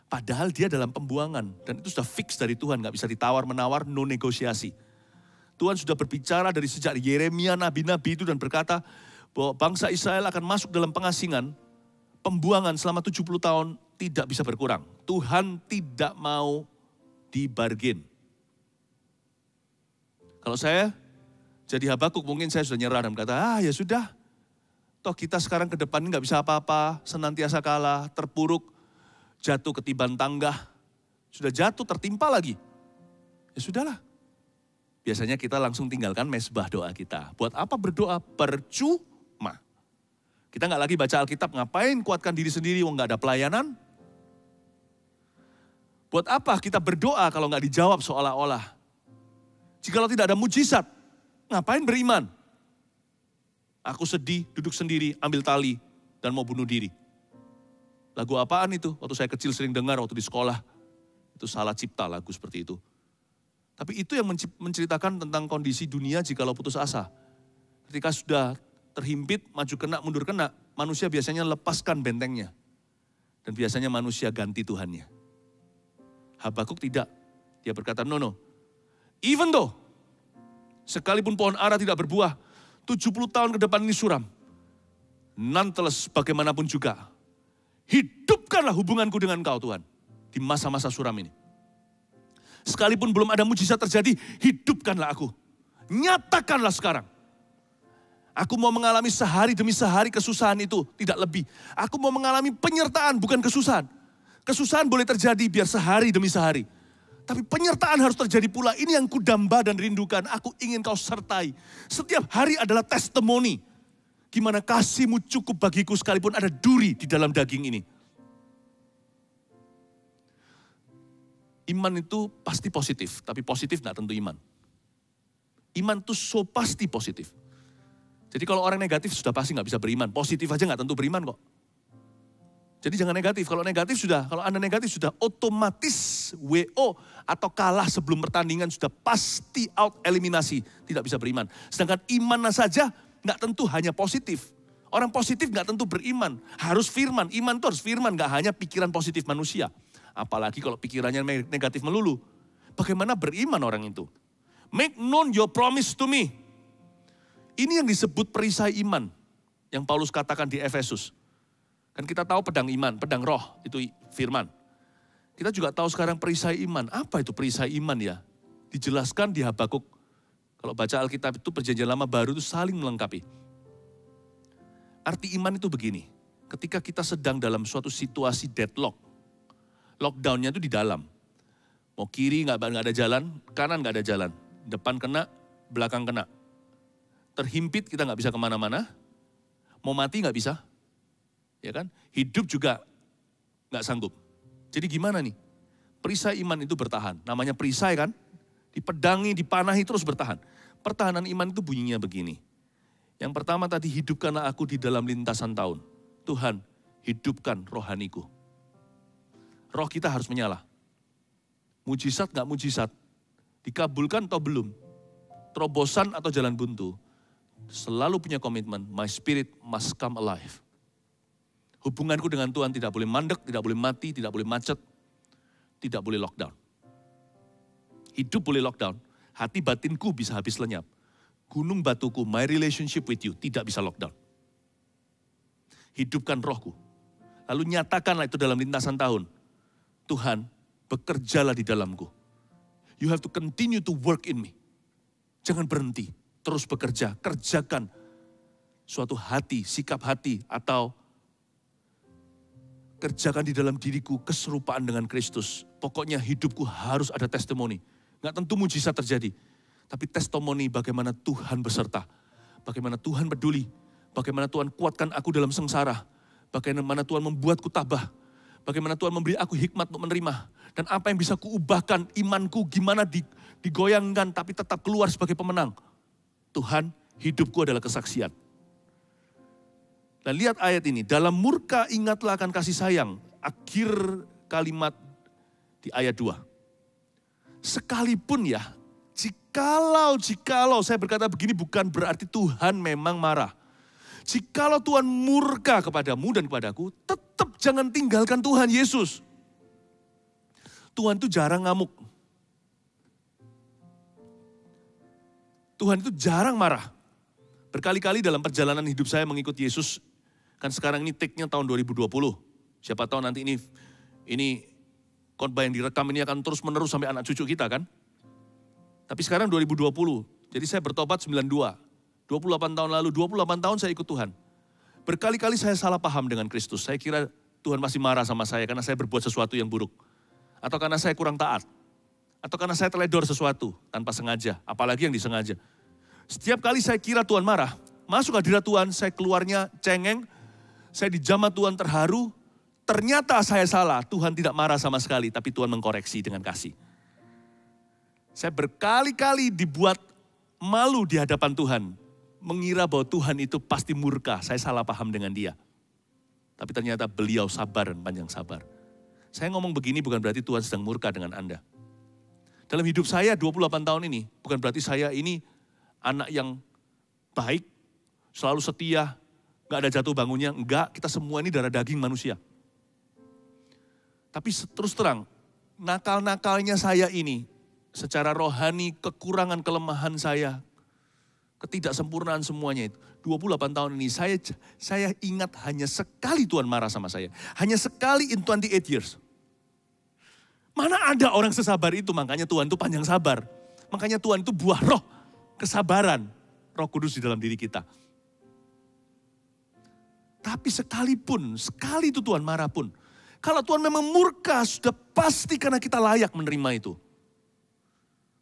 Padahal dia dalam pembuangan. Dan itu sudah fix dari Tuhan, gak bisa ditawar-menawar, no negosiasi. Tuhan sudah berbicara dari sejak Yeremia, nabi-nabi itu dan berkata bahwa bangsa Israel akan masuk dalam pengasingan, pembuangan selama 70 tahun tidak bisa berkurang. Tuhan tidak mau dibargain. Kalau saya jadi Habakuk mungkin saya sudah nyerah dan berkata, ya sudah. Toh kita sekarang ke depan gak bisa apa-apa, senantiasa kalah, terpuruk, jatuh ketiban tangga. Sudah jatuh, tertimpa lagi. Ya sudahlah. Biasanya kita langsung tinggalkan mesbah doa kita. Buat apa berdoa? Percuma. Kita nggak lagi baca Alkitab, ngapain kuatkan diri sendiri, wong nggak ada pelayanan. Buat apa kita berdoa kalau nggak dijawab seolah-olah. Jikalau tidak ada mujizat, ngapain beriman? Aku sedih, duduk sendiri, ambil tali, dan mau bunuh diri. Lagu apaan itu? Waktu saya kecil sering dengar waktu di sekolah. Itu salah cipta lagu seperti itu. Tapi itu yang menceritakan tentang kondisi dunia jikalau putus asa. Ketika sudah terhimpit, maju kena, mundur kena, manusia biasanya lepaskan bentengnya. Dan biasanya manusia ganti Tuhannya. Habakuk tidak. Dia berkata, no. Even though, sekalipun pohon ara tidak berbuah, 70 tahun ke depan ini suram. Nonetheless, bagaimanapun juga, hidupkanlah hubunganku dengan Kau Tuhan. Di masa-masa suram ini. Sekalipun belum ada mujizat terjadi, hidupkanlah aku. Nyatakanlah sekarang. Aku mau mengalami sehari demi sehari kesusahan itu, tidak lebih. Aku mau mengalami penyertaan, bukan kesusahan. Kesusahan boleh terjadi biar sehari demi sehari. Tapi penyertaan harus terjadi pula. Ini yang kudamba dan rindukan. Aku ingin Kau sertai. Setiap hari adalah testimoni. Gimana kasih-Mu cukup bagiku sekalipun ada duri di dalam daging ini. Iman itu pasti positif, tapi positif gak tentu iman. Iman itu so pasti positif. Jadi kalau orang negatif sudah pasti gak bisa beriman. Positif aja gak tentu beriman kok. Jadi jangan negatif. Kalau negatif sudah, kalau Anda negatif sudah otomatis WO atau kalah sebelum pertandingan sudah pasti out, eliminasi. Tidak bisa beriman. Sedangkan iman saja gak tentu hanya positif. Orang positif gak tentu beriman. Harus firman. Iman itu harus firman, gak hanya pikiran positif manusia. Apalagi kalau pikirannya negatif melulu. Bagaimana beriman orang itu? Make known your promise to me. Ini yang disebut perisai iman. Yang Paulus katakan di Efesus. Kan kita tahu pedang iman, pedang roh, itu firman. Kita juga tahu sekarang perisai iman. Apa itu perisai iman ya? Dijelaskan di Habakuk. Kalau baca Alkitab itu perjanjian lama baru itu saling melengkapi. Arti iman itu begini. Ketika kita sedang dalam suatu situasi deadlock. Lockdownnya itu di dalam. Mau kiri nggak ada jalan, kanan nggak ada jalan. Depan kena, belakang kena. Terhimpit kita nggak bisa kemana-mana. Mau mati nggak bisa. Ya kan? Hidup juga nggak sanggup. Jadi gimana nih? Perisai iman itu bertahan. Namanya perisai kan? Dipedangi, dipanahi terus bertahan. Pertahanan iman itu bunyinya begini. Yang pertama tadi, hidupkanlah aku di dalam lintasan tahun. Tuhan, hidupkan rohaniku. Roh kita harus menyala. Mujizat gak mujizat. Dikabulkan atau belum. Terobosan atau jalan buntu. Selalu punya komitmen. My spirit must come alive. Hubunganku dengan Tuhan tidak boleh mandek, tidak boleh mati, tidak boleh macet. Tidak boleh lockdown. Hidup boleh lockdown. Hati batinku bisa habis lenyap. Gunung batuku, my relationship with you tidak bisa lockdown. Hidupkan rohku. Lalu nyatakanlah itu dalam lintasan tahun. Tuhan, bekerjalah di dalamku. You have to continue to work in me. Jangan berhenti, terus bekerja, kerjakan suatu hati, sikap hati, atau kerjakan di dalam diriku keserupaan dengan Kristus. Pokoknya hidupku harus ada testimoni. Nggak tentu mujizat terjadi. Tapi testimoni bagaimana Tuhan beserta. Bagaimana Tuhan peduli. Bagaimana Tuhan kuatkan aku dalam sengsara. Bagaimana Tuhan membuatku tabah. Bagaimana Tuhan memberi aku hikmat untuk menerima. Dan apa yang bisa kuubahkan imanku gimana digoyangkan tapi tetap keluar sebagai pemenang. Tuhan, hidupku adalah kesaksian. Nah lihat ayat ini, dalam murka ingatlah akan kasih sayang. Akhir kalimat di ayat 2. Sekalipun ya, jikalau saya berkata begini bukan berarti Tuhan memang marah. Jikalau Tuhan murka kepadamu dan kepadaku, tetap jangan tinggalkan Tuhan Yesus. Tuhan itu jarang ngamuk. Tuhan itu jarang marah. Berkali-kali dalam perjalanan hidup saya mengikuti Yesus, kan sekarang ini take-nya tahun 2020. Siapa tahu nanti ini khotbah yang direkam ini akan terus menerus sampai anak cucu kita kan. Tapi sekarang 2020, jadi saya bertobat 92. 28 tahun lalu, 28 tahun saya ikut Tuhan. Berkali-kali saya salah paham dengan Kristus. Saya kira Tuhan masih marah sama saya karena saya berbuat sesuatu yang buruk. Atau karena saya kurang taat. Atau karena saya teledor sesuatu tanpa sengaja, apalagi yang disengaja. Setiap kali saya kira Tuhan marah, masuk hadirat Tuhan, saya keluarnya cengeng, saya dijamah Tuhan terharu, ternyata saya salah, Tuhan tidak marah sama sekali, tapi Tuhan mengkoreksi dengan kasih. Saya berkali-kali dibuat malu di hadapan Tuhan, mengira bahwa Tuhan itu pasti murka, saya salah paham dengan dia. Tapi ternyata beliau sabar dan panjang sabar. Saya ngomong begini bukan berarti Tuhan sedang murka dengan Anda. Dalam hidup saya 28 tahun ini, bukan berarti saya ini anak yang baik, selalu setia, gak ada jatuh bangunnya. Enggak, kita semua ini darah daging manusia. Tapi terus terang, nakal-nakalnya saya ini, secara rohani, kekurangan kelemahan saya, ketidaksempurnaan semuanya itu. 28 tahun ini saya ingat hanya sekali Tuhan marah sama saya. Hanya sekali in 28 years. Mana ada orang sesabar itu, makanya Tuhan itu panjang sabar. Makanya Tuhan itu buah roh, kesabaran, Roh Kudus di dalam diri kita. Tapi sekali itu Tuhan marah pun. Kalau Tuhan memang murka, sudah pasti karena kita layak menerima itu.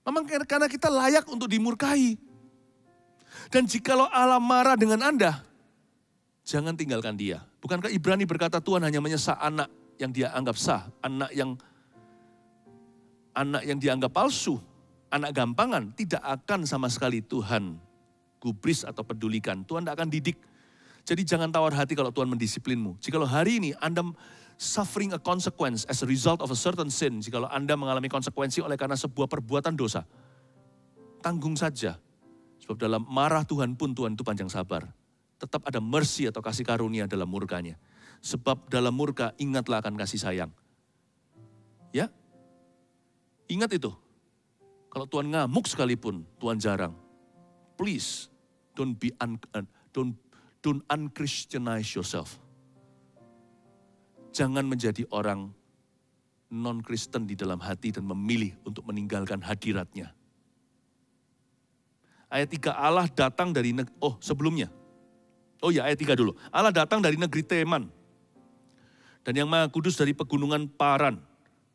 Memang karena kita layak untuk dimurkai. Dan jikalau Allah marah dengan Anda, jangan tinggalkan dia. Bukankah Ibrani berkata Tuhan hanya menyesal anak yang dia anggap sah, anak yang dianggap palsu, anak gampangan, tidak akan sama sekali Tuhan gubris atau pedulikan. Tuhan tidak akan didik. Jadi jangan tawar hati kalau Tuhan mendisiplinmu. Jikalau hari ini Anda suffering a consequence as a result of a certain sin, jikalau Anda mengalami konsekuensi oleh karena sebuah perbuatan dosa, tanggung saja. Sebab dalam marah Tuhan pun Tuhan itu panjang sabar. Tetap ada mercy atau kasih karunia dalam murkanya. Sebab dalam murka ingatlah akan kasih sayang. Ya, ingat itu. Kalau Tuhan ngamuk sekalipun, Tuhan jarang. Please, don't unchristianize yourself. Jangan menjadi orang non-Kristen di dalam hati dan memilih untuk meninggalkan hadiratnya. Ayat 3, Allah datang dari sebelumnya. Ayat 3 dulu. Allah datang dari negeri Teman. Dan yang Maha Kudus dari pegunungan Paran.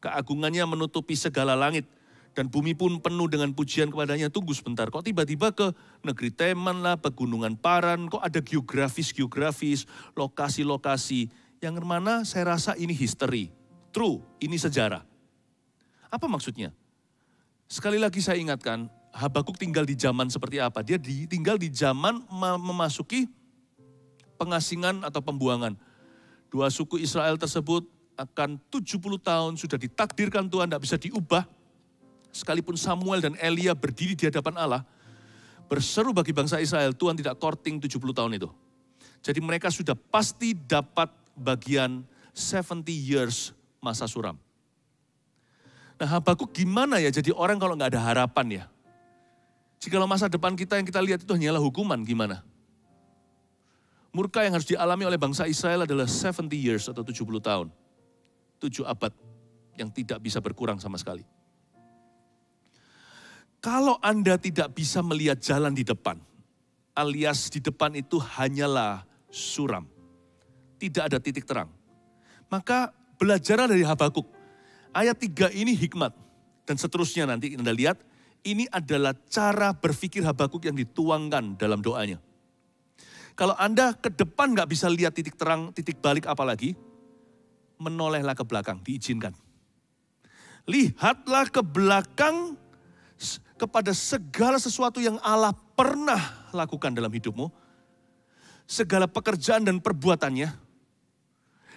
Keagungannya menutupi segala langit. Dan bumi pun penuh dengan pujian kepadanya. Tunggu sebentar, kok tiba-tiba ke negeri Teman lah, pegunungan Paran. Kok ada geografis, lokasi-lokasi. Yang mana saya rasa ini history. True, ini sejarah. Apa maksudnya? Sekali lagi saya ingatkan, Habakuk tinggal di zaman seperti apa? Dia tinggal di zaman memasuki pengasingan atau pembuangan. Dua suku Israel tersebut akan 70 tahun sudah ditakdirkan Tuhan, tidak bisa diubah. Sekalipun Samuel dan Elia berdiri di hadapan Allah, berseru bagi bangsa Israel, Tuhan tidak korting 70 tahun itu. Jadi mereka sudah pasti dapat bagian 70 years masa suram. Nah Habakuk gimana ya jadi orang kalau nggak ada harapan ya? Jikalau masa depan kita yang kita lihat itu hanyalah hukuman, gimana? Murka yang harus dialami oleh bangsa Israel adalah 70 years atau 70 tahun. 7 abad yang tidak bisa berkurang sama sekali. Kalau Anda tidak bisa melihat jalan di depan, alias di depan itu hanyalah suram. Tidak ada titik terang. Maka belajarlah dari Habakuk. Ayat 3 ini hikmat. Dan seterusnya nanti Anda lihat, ini adalah cara berpikir Habakuk yang dituangkan dalam doanya. Kalau Anda ke depan nggak bisa lihat titik terang, titik balik apalagi, menolehlah ke belakang, diizinkan. Lihatlah ke belakang kepada segala sesuatu yang Allah pernah lakukan dalam hidupmu. Segala pekerjaan dan perbuatannya.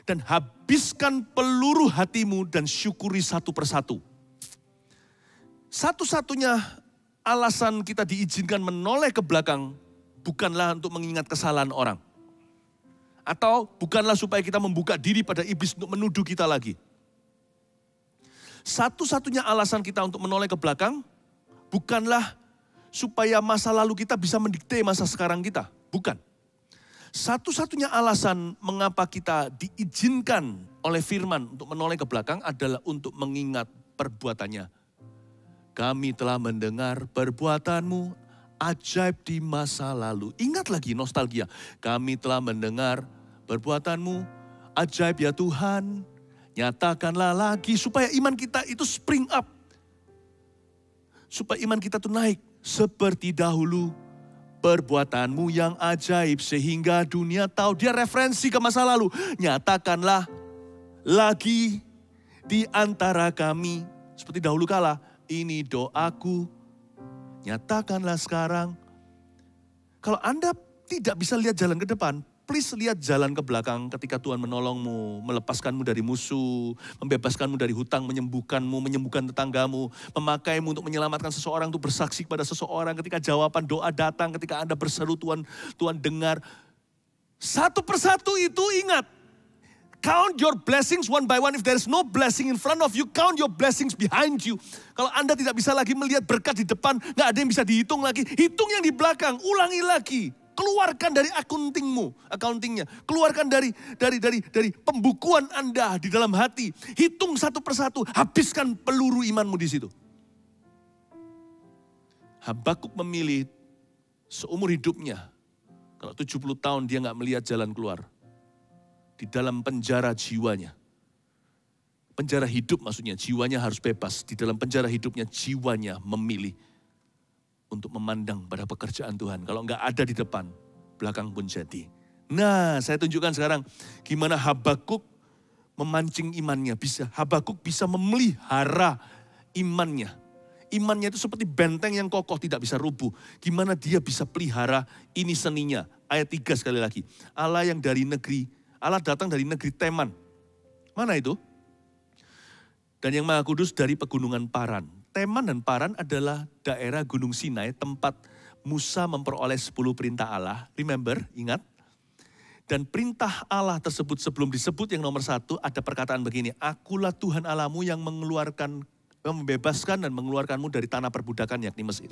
Dan habiskan peluru hatimu dan syukuri satu persatu. Satu-satunya alasan kita diizinkan menoleh ke belakang bukanlah untuk mengingat kesalahan orang. Atau bukanlah supaya kita membuka diri pada iblis untuk menuduh kita lagi. Satu-satunya alasan kita untuk menoleh ke belakang bukanlah supaya masa lalu kita bisa mendikte masa sekarang kita. Bukan. Satu-satunya alasan mengapa kita diizinkan oleh firman untuk menoleh ke belakang adalah untuk mengingat perbuatannya. Kami telah mendengar perbuatanmu ajaib di masa lalu. Ingat lagi nostalgia. Kami telah mendengar perbuatanmu ajaib ya Tuhan. Nyatakanlah lagi supaya iman kita itu spring up. Supaya iman kita itu naik seperti dahulu. Perbuatanmu yang ajaib sehingga dunia tahu. Dia referensi ke masa lalu. Nyatakanlah lagi di antara kami. Seperti dahulu kala. Ini doaku. Nyatakanlah sekarang. Kalau Anda tidak bisa lihat jalan ke depan, please lihat jalan ke belakang ketika Tuhan menolongmu, melepaskanmu dari musuh, membebaskanmu dari hutang, menyembuhkan tetanggamu, memakaimu untuk menyelamatkan seseorang, untuk bersaksi kepada seseorang. Ketika jawaban doa datang, ketika Anda berseru Tuhan dengar. Satu persatu itu ingat. Count your blessings one by one. If there is no blessing in front of you, count your blessings behind you. Kalau Anda tidak bisa lagi melihat berkat di depan, nggak ada yang bisa dihitung lagi. Hitung yang di belakang, ulangi lagi. Keluarkan dari accountingnya. Keluarkan dari pembukuan Anda di dalam hati. Hitung satu persatu, habiskan peluru imanmu di situ. Habakuk memilih seumur hidupnya. Kalau 70 tahun dia nggak melihat jalan keluar. Di dalam penjara jiwanya. Penjara hidup maksudnya, jiwanya harus bebas. Di dalam penjara hidupnya, jiwanya memilih untuk memandang pada pekerjaan Tuhan. Kalau enggak ada di depan, belakang pun jadi. Nah, saya tunjukkan sekarang gimana Habakuk memancing imannya. Habakuk bisa memelihara imannya. Imannya itu seperti benteng yang kokoh, tidak bisa rubuh. Gimana dia bisa pelihara, ini seninya. Ayat 3 sekali lagi. Allah datang dari negeri Teman. Mana itu? Dan yang Maha Kudus dari pegunungan Paran. Teman dan Paran adalah daerah Gunung Sinai, tempat Musa memperoleh 10 perintah Allah. Remember, ingat? Dan perintah Allah tersebut sebelum disebut yang nomor 1, ada perkataan begini. Akulah Tuhan Allahmu yang membebaskan dan mengeluarkanmu dari tanah perbudakan yakni Mesir.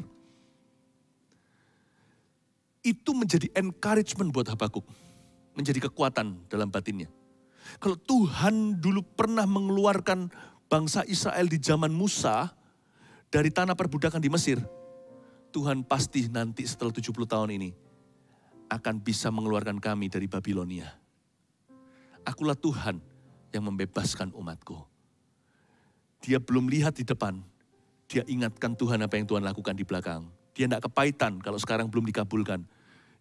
Itu menjadi encouragement buat Habakuk. Menjadi kekuatan dalam batinnya. Kalau Tuhan dulu pernah mengeluarkan bangsa Israel di zaman Musa dari tanah perbudakan di Mesir, Tuhan pasti nanti setelah 70 tahun ini akan bisa mengeluarkan kami dari Babilonia. Akulah Tuhan yang membebaskan umatku. Dia belum lihat di depan, dia ingatkan Tuhan apa yang Tuhan lakukan di belakang. Dia tidak kepahitan kalau sekarang belum dikabulkan.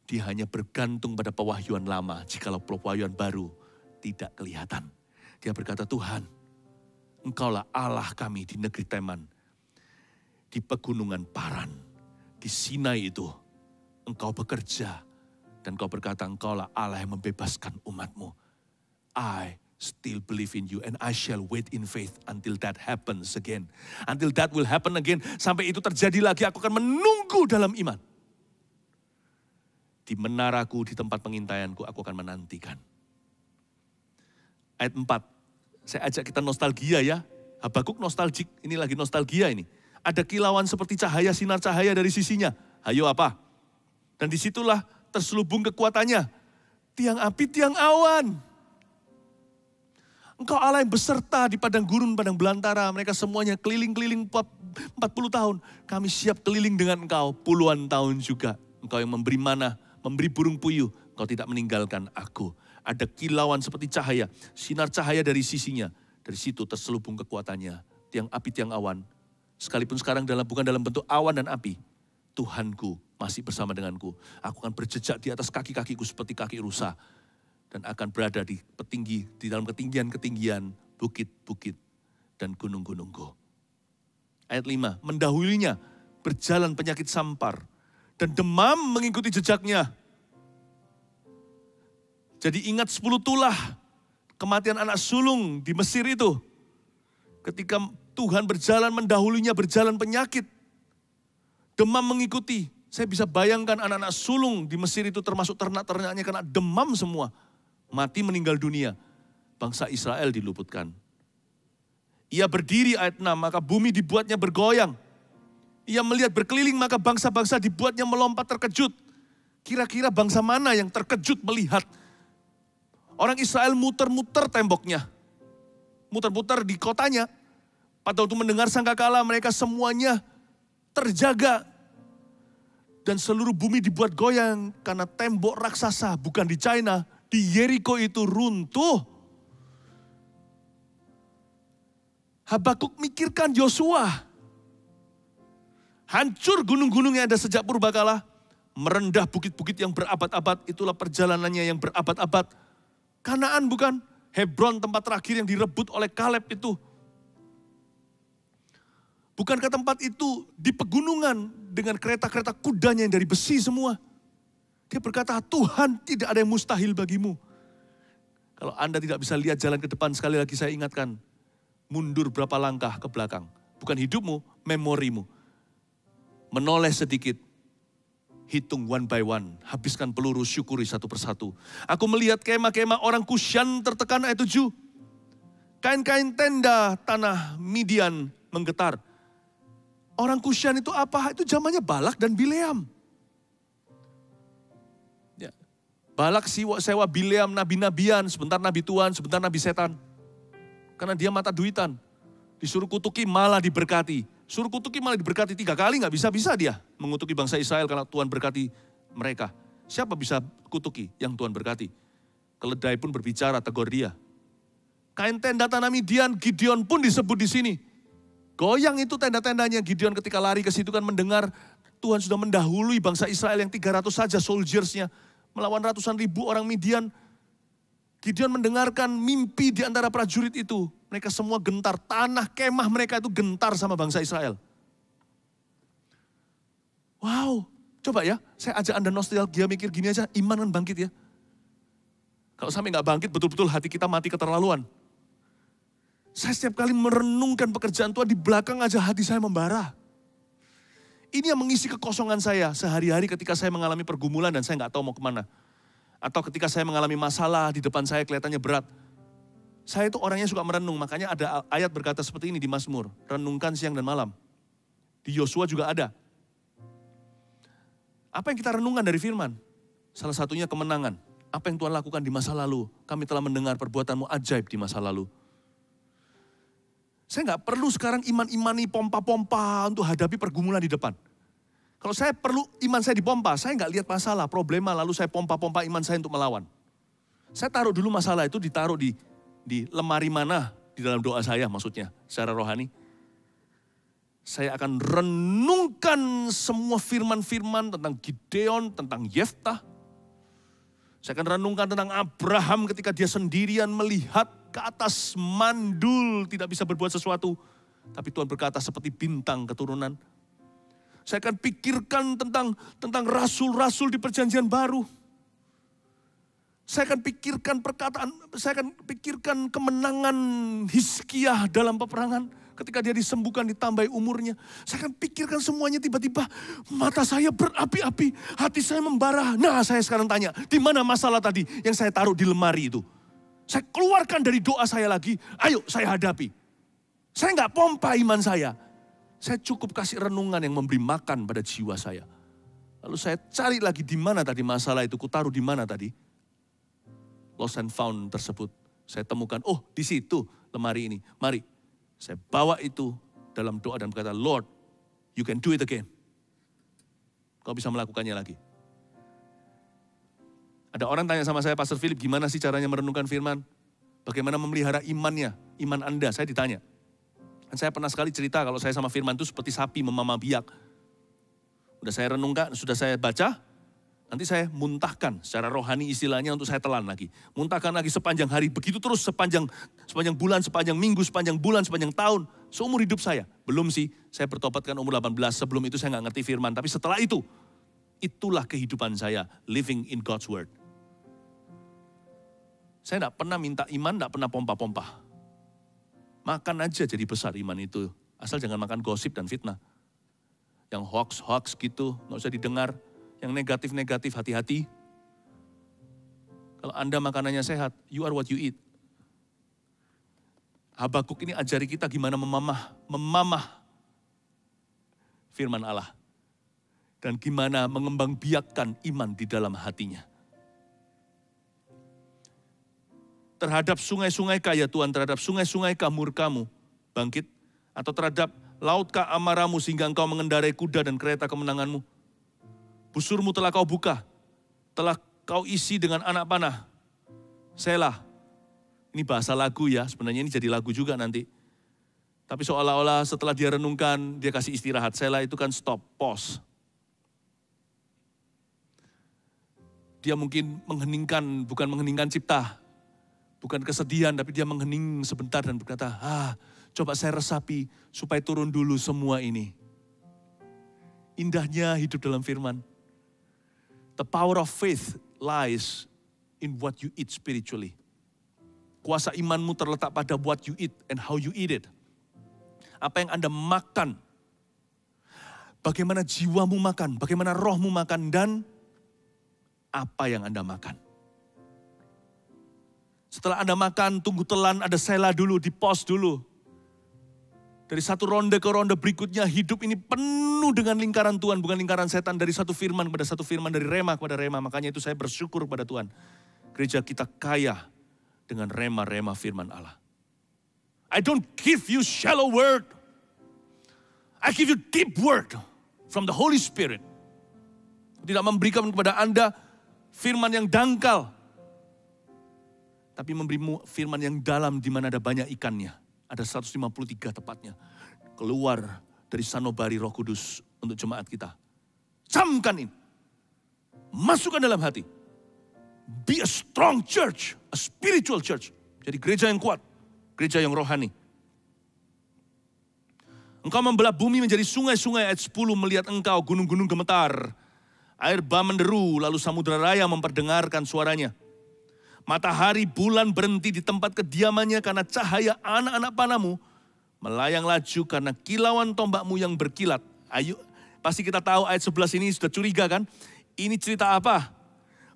Dia hanya bergantung pada pewahyuan lama, jikalau pewahyuan baru tidak kelihatan. Dia berkata, Tuhan, Engkaulah Allah kami di negeri Teman, di pegunungan Paran, di Sinai itu. Engkau bekerja, dan Engkau berkata, Engkaulah Allah yang membebaskan umatmu. I still believe in you, and I shall wait in faith until that happens again. Until that will happen again, sampai itu terjadi lagi, aku akan menunggu dalam iman. Di menaraku, di tempat pengintaianku, aku akan menantikan. Ayat 4, saya ajak kita nostalgia ya. Habakuk nostalgik, ini lagi nostalgia ini. Ada kilauan seperti cahaya, sinar cahaya dari sisinya. Hayo apa? Dan disitulah terselubung kekuatannya. Tiang api, tiang awan. Engkau Allah yang beserta di padang gurun, padang belantara. Mereka semuanya keliling-keliling 40 tahun. Kami siap keliling dengan engkau puluhan tahun juga. Engkau yang memberi manah, memberi burung puyuh, engkau tidak meninggalkan aku. Ada kilauan seperti cahaya, sinar cahaya dari sisinya. Dari situ terselubung kekuatannya. Tiang api, tiang awan. Sekalipun sekarang bukan dalam bentuk awan dan api, Tuhanku masih bersama denganku. Aku akan berjejak di atas kaki-kakiku seperti kaki rusa. Dan akan berada di dalam ketinggian-ketinggian, bukit-bukit, dan gunung-gunungku. Ayat 5, mendahulinya berjalan penyakit sampar. Dan demam mengikuti jejaknya. Jadi ingat 10 tulah kematian anak sulung di Mesir itu. Ketika Tuhan berjalan mendahulinya berjalan penyakit. Demam mengikuti. Saya bisa bayangkan anak-anak sulung di Mesir itu termasuk ternak-ternaknya kena demam semua. Mati meninggal dunia. Bangsa Israel diluputkan. Ia berdiri ayat 6, maka bumi dibuatnya bergoyang. Ia melihat berkeliling maka bangsa-bangsa dibuatnya melompat terkejut. Kira-kira bangsa mana yang terkejut melihat orang Israel muter-muter temboknya. Muter-muter di kotanya. Pada waktu mendengar sangkakala mereka semuanya terjaga. Dan seluruh bumi dibuat goyang karena tembok raksasa. Bukan di China, di Yeriko itu runtuh. Habakuk mikirkan Yosua. Hancur gunung-gunung yang ada sejak purbakala. Merendah bukit-bukit yang berabad-abad. Itulah perjalanannya yang berabad-abad. Kanaan bukan? Hebron tempat terakhir yang direbut oleh Kaleb itu. Bukankah tempat itu di pegunungan dengan kereta-kereta kudanya yang dari besi semua? Dia berkata, Tuhan tidak ada yang mustahil bagimu. Kalau Anda tidak bisa lihat jalan ke depan, sekali lagi saya ingatkan. Mundur berapa langkah ke belakang. Bukan hidupmu, memorimu. Menoleh sedikit. Hitung one by one. Habiskan peluru, syukuri satu persatu. Aku melihat kemah-kemah orang Kusyan tertekan ayat 7. Kain-kain tenda tanah Midian menggetar. Orang Kusyan itu apa? Itu zamannya Balak dan Bileam. Ya. Balak sewa Bileam nabi-nabian. Sebentar nabi Tuhan, sebentar nabi setan. Karena dia mata duitan. Disuruh kutuki malah diberkati. Suruh kutuki malah diberkati 3 kali, gak bisa-bisa dia mengutuki bangsa Israel karena Tuhan berkati mereka. Siapa bisa kutuki yang Tuhan berkati? Keledai pun berbicara, tegur dia. Kain tenda tanah Midian, Gideon pun disebut di sini. Goyang itu tenda-tendanya Gideon ketika lari ke situ kan mendengar Tuhan sudah mendahului bangsa Israel yang 300 saja soldiersnya. Melawan ratusan ribu orang Midian. Gideon mendengarkan mimpi di antara prajurit itu. Mereka semua gentar, tanah kemah mereka itu gentar sama bangsa Israel. Wow, coba ya, saya ajak Anda nostalgia mikir gini aja, iman kan bangkit ya. Kalau sampai gak bangkit, betul-betul hati kita mati keterlaluan. Saya setiap kali merenungkan pekerjaan Tuhan, di belakang aja hati saya membara. Ini yang mengisi kekosongan saya sehari-hari ketika saya mengalami pergumulan dan saya gak tahu mau kemana. Atau ketika saya mengalami masalah, di depan saya kelihatannya berat. Saya itu orangnya suka merenung, makanya ada ayat berkata seperti ini di Mazmur. Renungkan siang dan malam. Di Yosua juga ada. Apa yang kita renungkan dari firman? Salah satunya kemenangan. Apa yang Tuhan lakukan di masa lalu? Kami telah mendengar perbuatanmu ajaib di masa lalu. Saya gak perlu sekarang iman-imani pompa-pompa untuk hadapi pergumulan di depan. Kalau saya perlu iman saya dipompa, saya gak lihat masalah, problema, lalu saya pompa-pompa iman saya untuk melawan. Saya taruh dulu masalah itu ditaruh di lemari mana di dalam doa saya maksudnya secara rohani. Saya akan renungkan semua firman-firman tentang Gideon, tentang Yeftah. Saya akan renungkan tentang Abraham ketika dia sendirian melihat ke atas mandul tidak bisa berbuat sesuatu. Tapi Tuhan berkata seperti bintang keturunan. Saya akan pikirkan tentang rasul-rasul di perjanjian baru. Saya akan pikirkan kemenangan Hizkiah dalam peperangan. Ketika dia disembuhkan, ditambahi umurnya. Saya akan pikirkan semuanya tiba-tiba. Mata saya berapi-api, hati saya membara. Nah saya sekarang tanya, di mana masalah tadi yang saya taruh di lemari itu? Saya keluarkan dari doa saya lagi, ayo saya hadapi. Saya nggak pompa iman saya. Saya cukup kasih renungan yang memberi makan pada jiwa saya. Lalu saya cari lagi di mana tadi masalah itu, kutaruh di mana tadi. Lost and found tersebut. Saya temukan, oh di situ lemari ini. Mari, saya bawa itu dalam doa dan berkata, Lord, you can do it again. Kau bisa melakukannya lagi. Ada orang tanya sama saya, Pastor Philip, gimana sih caranya merenungkan firman? Bagaimana memelihara imannya, iman Anda? Saya ditanya. Dan saya pernah sekali cerita kalau saya sama firman itu seperti sapi memamah biak. Udah saya renungkan, sudah saya baca, nanti saya muntahkan secara rohani istilahnya untuk saya telan lagi. Muntahkan lagi sepanjang hari, begitu terus sepanjang bulan, sepanjang minggu, sepanjang bulan, sepanjang tahun. Seumur hidup saya. Belum sih, saya bertobat kan umur 18, sebelum itu saya nggak ngerti firman. Tapi setelah itu, itulah kehidupan saya, living in God's Word. Saya nggak pernah minta iman, nggak pernah pompa-pompa. Makan aja jadi besar iman itu. Asal jangan makan gosip dan fitnah. Yang hoax-hoax gitu, nggak usah didengar. Yang negatif-negatif, hati-hati. Kalau Anda makanannya sehat, you are what you eat. Habakuk ini ajari kita gimana memamah firman Allah. Dan gimana mengembangbiakkan iman di dalam hatinya. Terhadap sungai-sungai ya Tuhan, terhadap sungai-sungai murka-Mu bangkit. Atau terhadap lautkah amarah-Mu sehingga Engkau mengendarai kuda dan kereta kemenangan-Mu. Busur-Mu telah Kau buka, telah Kau isi dengan anak panah. Selah. Ini bahasa lagu ya, sebenarnya ini jadi lagu juga nanti. Tapi seolah-olah setelah dia renungkan, dia kasih istirahat. Selah itu kan stop, pause. Dia mungkin mengheningkan, bukan mengheningkan cipta. Bukan kesedihan, tapi dia menghening sebentar dan berkata, coba saya resapi supaya turun dulu semua ini. Indahnya hidup dalam firman. The power of faith lies in what you eat spiritually. Kuasa imanmu terletak pada what you eat and how you eat it. Apa yang Anda makan. Bagaimana jiwamu makan, bagaimana rohmu makan, dan apa yang Anda makan. Setelah Anda makan, tunggu telan, ada selah dulu, di pause dulu. Dari satu ronde ke ronde berikutnya, hidup ini penuh dengan lingkaran Tuhan, bukan lingkaran setan. Dari satu firman kepada satu firman, dari rema kepada rema. Makanya itu saya bersyukur kepada Tuhan. Gereja kita kaya dengan rema-rema firman Allah. I don't give you shallow word. I give you deep word from the Holy Spirit. Tidak memberikan kepada Anda firman yang dangkal. Tapi memberimu firman yang dalam di mana ada banyak ikannya. Ada 153 tepatnya. Keluar dari sanubari Roh Kudus untuk jemaat kita. Camkan ini. Masukkan dalam hati. Be a strong church, a spiritual church. Jadi gereja yang kuat, gereja yang rohani. Engkau membelah bumi menjadi sungai-sungai, ayat 10, melihat engkau gunung-gunung gemetar. Air bah menderu, lalu samudera raya memperdengarkan suaranya. Matahari bulan berhenti di tempat kediamannya karena cahaya anak-anak panahmu. Melayang laju karena kilauan tombakmu yang berkilat. Ayo, pasti kita tahu ayat 11 ini sudah curiga kan? Ini cerita apa?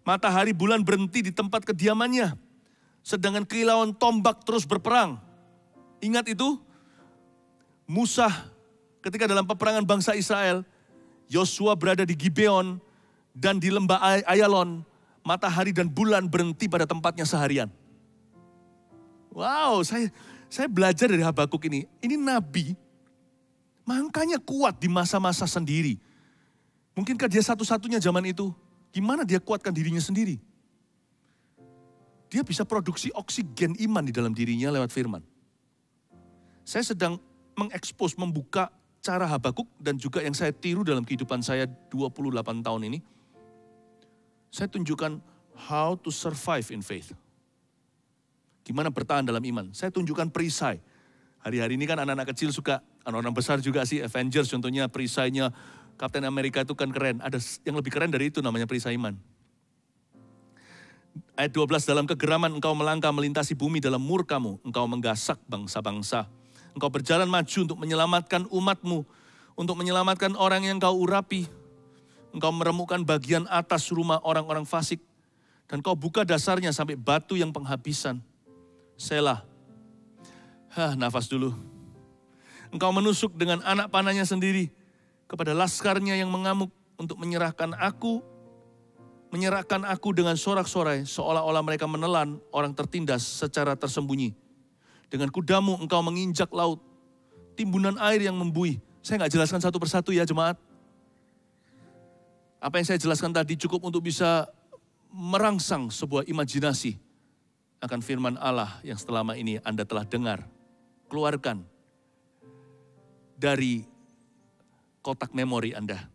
Matahari bulan berhenti di tempat kediamannya. Sedangkan kilauan tombak terus berperang. Ingat itu? Musa ketika dalam peperangan bangsa Israel. Yosua berada di Gibeon dan di lembah Ayalon. Matahari dan bulan berhenti pada tempatnya seharian. Wow, saya belajar dari Habakuk ini. Ini nabi, makanya kuat di masa-masa sendiri. Mungkinkah dia satu-satunya zaman itu? Gimana dia kuatkan dirinya sendiri? Dia bisa produksi oksigen iman di dalam dirinya lewat firman. Saya sedang mengekspos, membuka cara Habakuk dan juga yang saya tiru dalam kehidupan saya 28 tahun ini. Saya tunjukkan how to survive in faith. Gimana bertahan dalam iman. Saya tunjukkan perisai. Hari-hari ini kan anak-anak kecil suka, anak-anak besar juga sih, Avengers contohnya perisainya. Captain America itu kan keren. Ada yang lebih keren dari itu namanya perisai iman. Ayat 12, dalam kegeraman engkau melangkah melintasi bumi dalam murkamu. Engkau menggasak bangsa-bangsa. Engkau berjalan maju untuk menyelamatkan umatmu. Untuk menyelamatkan orang yang kau urapi. Engkau meremukkan bagian atas rumah orang-orang fasik. Dan kau buka dasarnya sampai batu yang penghabisan. Selah. Nafas dulu. Engkau menusuk dengan anak panahnya sendiri. Kepada laskarnya yang mengamuk. Untuk menyerahkan aku dengan sorak-sorai. Seolah-olah mereka menelan orang tertindas secara tersembunyi. Dengan kudamu engkau menginjak laut. Timbunan air yang membuih. Saya nggak jelaskan satu persatu ya jemaat. Apa yang saya jelaskan tadi cukup untuk bisa merangsang sebuah imajinasi akan firman Allah yang selama ini Anda telah dengar. Keluarkan dari kotak memori Anda.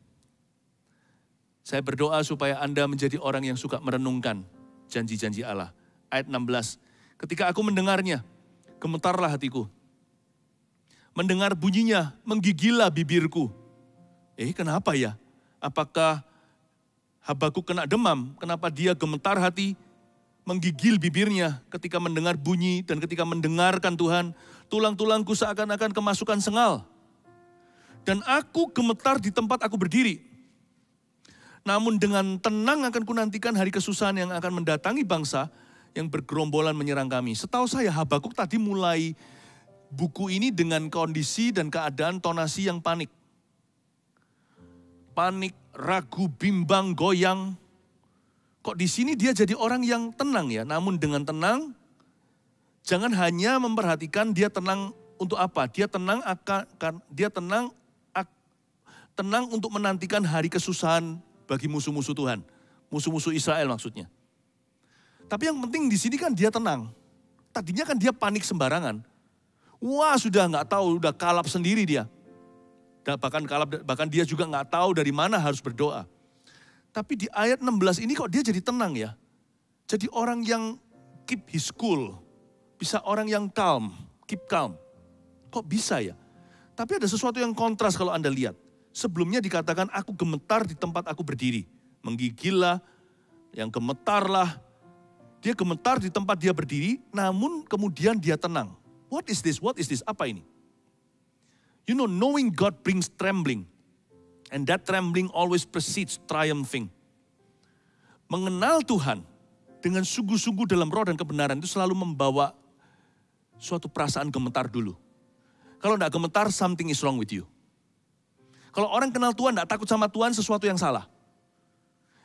Saya berdoa supaya Anda menjadi orang yang suka merenungkan janji-janji Allah. Ayat 16, ketika aku mendengarnya, gemetarlah hatiku. Mendengar bunyinya, menggigillah bibirku. Kenapa ya? Apakah Habakuk kena demam? Kenapa dia gemetar hati, menggigil bibirnya ketika mendengar bunyi dan ketika mendengarkan Tuhan? Tulang-tulangku seakan-akan kemasukan sengal. Dan aku gemetar di tempat aku berdiri. Namun dengan tenang akan kunantikan hari kesusahan yang akan mendatangi bangsa yang bergerombolan menyerang kami. Setahu saya Habakuk tadi mulai buku ini dengan kondisi dan keadaan tonasi yang panik. Panik, ragu, bimbang, goyang. Kok di sini dia jadi orang yang tenang ya? Namun dengan tenang, jangan hanya memperhatikan dia tenang untuk apa? Dia tenang tenang untuk menantikan hari kesusahan bagi musuh-musuh Tuhan. Musuh-musuh Israel maksudnya. Tapi yang penting di sini kan dia tenang. Tadinya kan dia panik sembarangan. Wah sudah nggak tahu, udah kalap sendiri dia. Bahkan dia juga nggak tahu dari mana harus berdoa. Tapi di ayat 16 ini kok dia jadi tenang ya. Jadi orang yang keep his cool. Bisa orang yang calm, keep calm. Kok bisa ya? Tapi ada sesuatu yang kontras kalau Anda lihat. Sebelumnya dikatakan aku gemetar di tempat aku berdiri. Menggigillah, yang gemetarlah. Dia gemetar di tempat dia berdiri, namun kemudian dia tenang. What is this? What is this? Apa ini? You know, knowing God brings trembling. And that trembling always precedes triumphing. Mengenal Tuhan dengan sungguh-sungguh dalam roh dan kebenaran itu selalu membawa suatu perasaan gemetar dulu. Kalau enggak gemetar, something is wrong with you. Kalau orang kenal Tuhan, enggak takut sama Tuhan, sesuatu yang salah.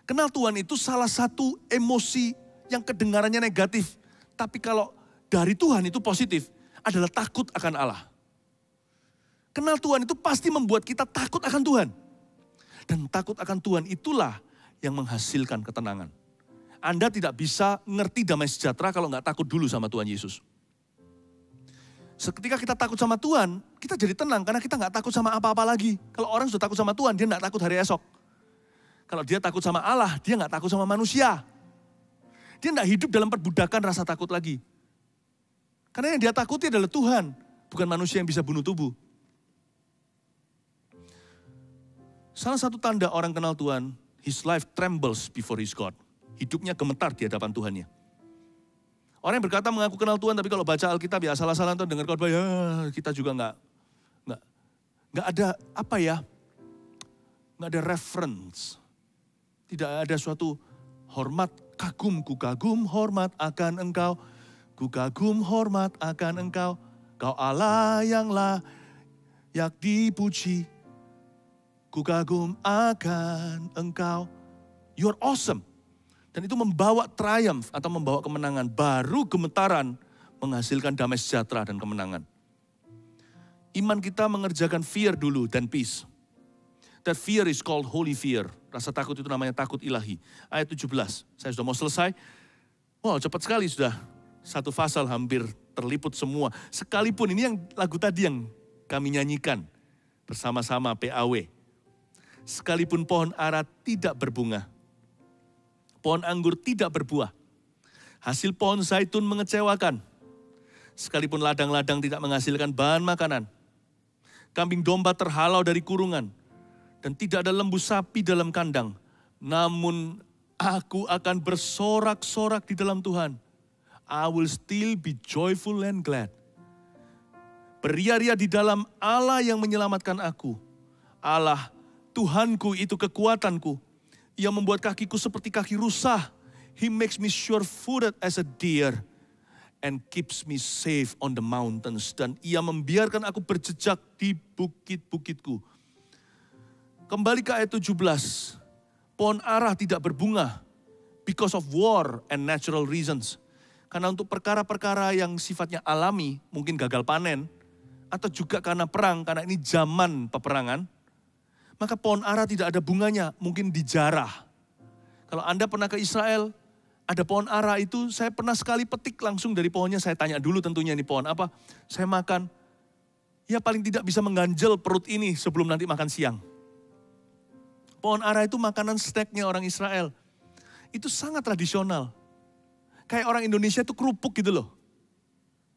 Kenal Tuhan itu salah satu emosi yang kedengarannya negatif. Tapi kalau dari Tuhan itu positif, adalah takut akan Allah. Kenal Tuhan itu pasti membuat kita takut akan Tuhan. Dan takut akan Tuhan itulah yang menghasilkan ketenangan. Anda tidak bisa ngerti damai sejahtera kalau nggak takut dulu sama Tuhan Yesus. Ketika kita takut sama Tuhan, kita jadi tenang karena kita nggak takut sama apa-apa lagi. Kalau orang sudah takut sama Tuhan, dia nggak takut hari esok. Kalau dia takut sama Allah, dia nggak takut sama manusia. Dia nggak hidup dalam perbudakan rasa takut lagi. Karena yang dia takuti adalah Tuhan, bukan manusia yang bisa bunuh tubuh. Salah satu tanda orang kenal Tuhan, his life trembles before his God. Hidupnya gemetar di hadapan Tuhannya. Orang yang berkata mengaku kenal Tuhan, tapi kalau baca Alkitab ya salah-salah atau dengar khotbah ya kita juga nggak ada apa ya, nggak ada reference, tidak ada suatu hormat, ku kagum hormat akan Engkau, ku kagum hormat akan Engkau, Kau Allah yang layak dipuji, ku kagum akan Engkau, you're awesome. Dan itu membawa triumph atau membawa kemenangan. Baru gemetaran menghasilkan damai sejahtera dan kemenangan. Iman kita mengerjakan fear dulu dan peace. That fear is called holy fear. Rasa takut itu namanya takut ilahi. Ayat 17, saya sudah mau selesai. Wow, cepat sekali sudah. Satu pasal hampir terliput semua. Sekalipun ini yang lagu tadi yang kami nyanyikan bersama-sama PAW. Sekalipun pohon ara tidak berbunga, pohon anggur tidak berbuah, hasil pohon zaitun mengecewakan, sekalipun ladang-ladang tidak menghasilkan bahan makanan, kambing domba terhalau dari kurungan, dan tidak ada lembu sapi dalam kandang, namun aku akan bersorak-sorak di dalam Tuhan. I will still be joyful and glad. Beria-ria di dalam Allah yang menyelamatkan aku. Allah, Tuhanku itu kekuatanku. Ia membuat kakiku seperti kaki rusa. He makes me sure-footed as a deer and keeps me safe on the mountains. Dan ia membiarkan aku berjejak di bukit-bukitku. Kembali ke ayat 17. Pohon ara tidak berbunga because of war and natural reasons. Karena untuk perkara-perkara yang sifatnya alami, mungkin gagal panen, atau juga karena perang, karena ini zaman peperangan, maka pohon ara tidak ada bunganya, mungkin dijarah. Kalau Anda pernah ke Israel, Ada pohon ara itu, saya pernah sekali petik langsung dari pohonnya, saya tanya dulu tentunya ini pohon apa. Saya makan, ya paling tidak bisa mengganjel perut ini sebelum nanti makan siang. Pohon ara itu makanan snacknya orang Israel. Itu sangat tradisional. Kayak orang Indonesia itu kerupuk gitu loh.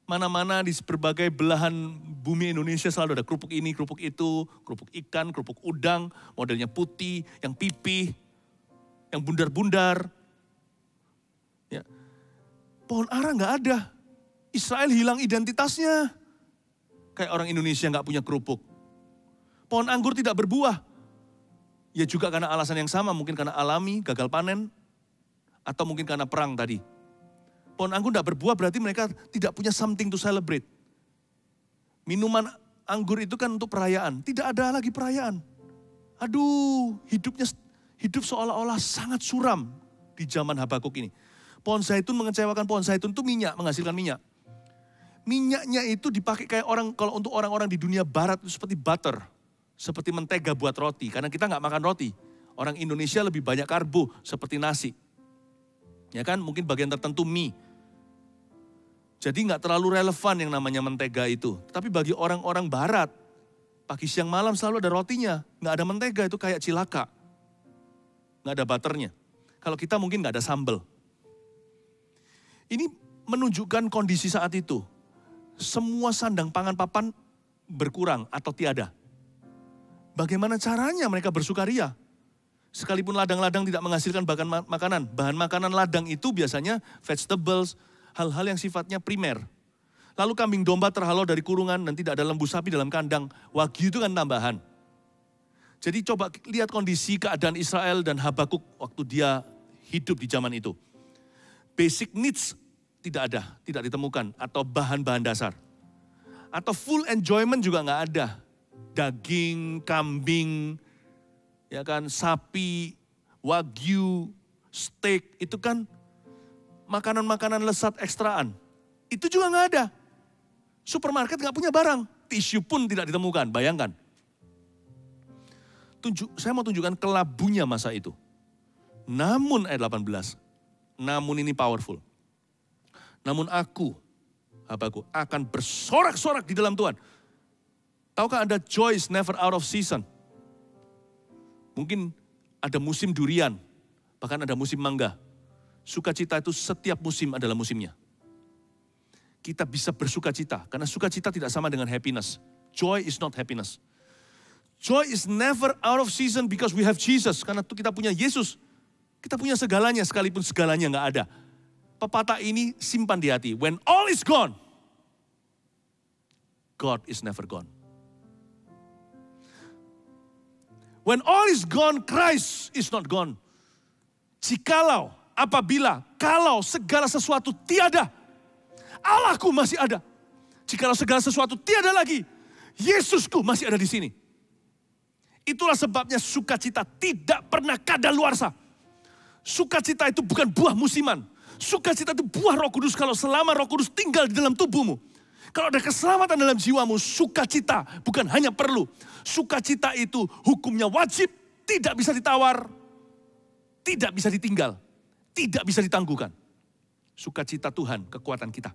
Mana-mana di berbagai belahan bumi Indonesia selalu ada kerupuk ini, kerupuk itu, kerupuk ikan, kerupuk udang, modelnya putih, yang pipih, yang bundar-bundar. Ya. Pohon ara nggak ada. Israel hilang identitasnya. Kayak orang Indonesia nggak punya kerupuk. Pohon anggur tidak berbuah. Ya juga karena alasan yang sama, mungkin karena alami, gagal panen, atau mungkin karena perang tadi. Pohon anggur tidak berbuah berarti mereka tidak punya something to celebrate. Minuman anggur itu kan untuk perayaan, tidak ada lagi perayaan. Aduh, hidup seolah-olah sangat suram di zaman Habakuk ini. Pohon zaitun mengecewakan, pohon zaitun itu minyak, menghasilkan minyak. Minyaknya itu dipakai kayak kalau untuk orang-orang di dunia barat itu seperti butter. Seperti mentega buat roti, karena kita nggak makan roti. Orang Indonesia lebih banyak karbo seperti nasi. Ya kan, mungkin bagian tertentu mie. Jadi nggak terlalu relevan yang namanya mentega itu. Tapi bagi orang-orang barat, pagi siang malam selalu ada rotinya. Nggak ada mentega, itu kayak cilaka. Nggak ada butternya. Kalau kita mungkin nggak ada sambal. Ini menunjukkan kondisi saat itu. Semua sandang pangan papan berkurang atau tiada. Bagaimana caranya mereka bersukaria? Sekalipun ladang-ladang tidak menghasilkan bahan makanan ladang itu biasanya vegetables, hal-hal yang sifatnya primer. Lalu kambing domba terhalau dari kurungan dan tidak ada lembu sapi dalam kandang. Wagyu itu kan tambahan. Jadi coba lihat kondisi keadaan Israel dan Habakuk waktu dia hidup di zaman itu. Basic needs tidak ada, tidak ditemukan. Atau bahan-bahan dasar. Atau full enjoyment juga nggak ada. Daging, kambing, ya kan, sapi, wagyu, steak, itu kan makanan-makanan lesat ekstraan. Itu juga nggak ada. Supermarket nggak punya barang, tisu pun tidak ditemukan, bayangkan. Saya mau tunjukkan kelabunya masa itu. Namun ayat 18, namun ini powerful. Namun aku, Habakuk, akan bersorak-sorak di dalam Tuhan. Tahukah Anda joy is never out of season? Mungkin ada musim durian, bahkan ada musim mangga. Sukacita itu setiap musim adalah musimnya. Kita bisa bersukacita, karena sukacita tidak sama dengan happiness. Joy is not happiness. Joy is never out of season because we have Jesus. Karena kita punya Yesus. Kita punya segalanya, sekalipun segalanya nggak ada. Pepatah ini simpan di hati. When all is gone, God is never gone. When all is gone, Christ is not gone. Jikalau, apabila, kalau segala sesuatu tiada, Allahku masih ada. Jikalau segala sesuatu tiada lagi, Yesusku masih ada di sini. Itulah sebabnya sukacita tidak pernah kadaluarsa. Sukacita itu bukan buah musiman. Sukacita itu buah Roh Kudus kalau selama Roh Kudus tinggal di dalam tubuhmu. Kalau ada keselamatan dalam jiwamu, sukacita bukan hanya perlu. Sukacita itu hukumnya wajib, tidak bisa ditawar, tidak bisa ditinggal, tidak bisa ditangguhkan. Sukacita Tuhan, kekuatan kita.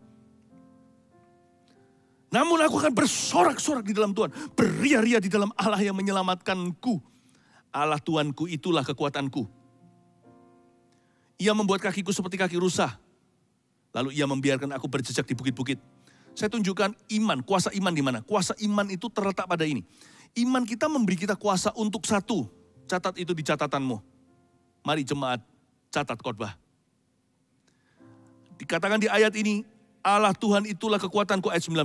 Namun aku akan bersorak-sorak di dalam Tuhan, beria-ria di dalam Allah yang menyelamatkanku. Allah Tuhanku itulah kekuatanku. Ia membuat kakiku seperti kaki rusa. Lalu ia membiarkan aku berjejak di bukit-bukit. Saya tunjukkan iman, kuasa iman di mana? Kuasa iman itu terletak pada ini. Iman kita memberi kita kuasa untuk satu. Catat itu di catatanmu. Mari jemaat, catat khotbah. Dikatakan di ayat ini, Allah Tuhan itulah kekuatanku, ayat 19.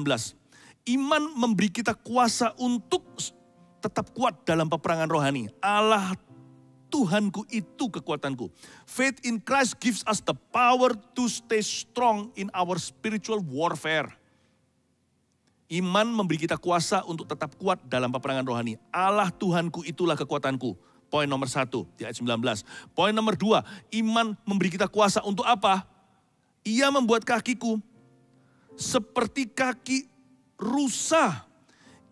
Iman memberi kita kuasa untuk tetap kuat dalam peperangan rohani. Allah Tuhanku itu kekuatanku. Faith in Christ gives us the power to stay strong in our spiritual warfare. Iman memberi kita kuasa untuk tetap kuat dalam peperangan rohani. Allah Tuhanku itulah kekuatanku. Poin nomor 1 di ayat 19. Poin nomor 2, iman memberi kita kuasa untuk apa? Ia membuat kakiku seperti kaki rusa.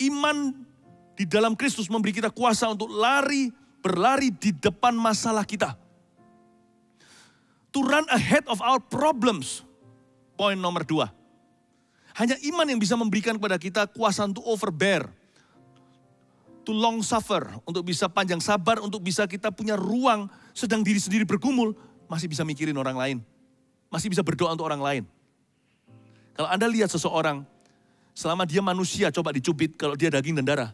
Iman di dalam Kristus memberi kita kuasa untuk berlari di depan masalah kita. To run ahead of our problems. Poin nomor 2. Hanya iman yang bisa memberikan kepada kita kuasa untuk overbear. To long suffer, untuk bisa panjang sabar, untuk bisa kita punya ruang sedang diri sendiri bergumul, masih bisa mikirin orang lain. Masih bisa berdoa untuk orang lain. Kalau Anda lihat seseorang, selama dia manusia coba dicubit, kalau dia daging dan darah,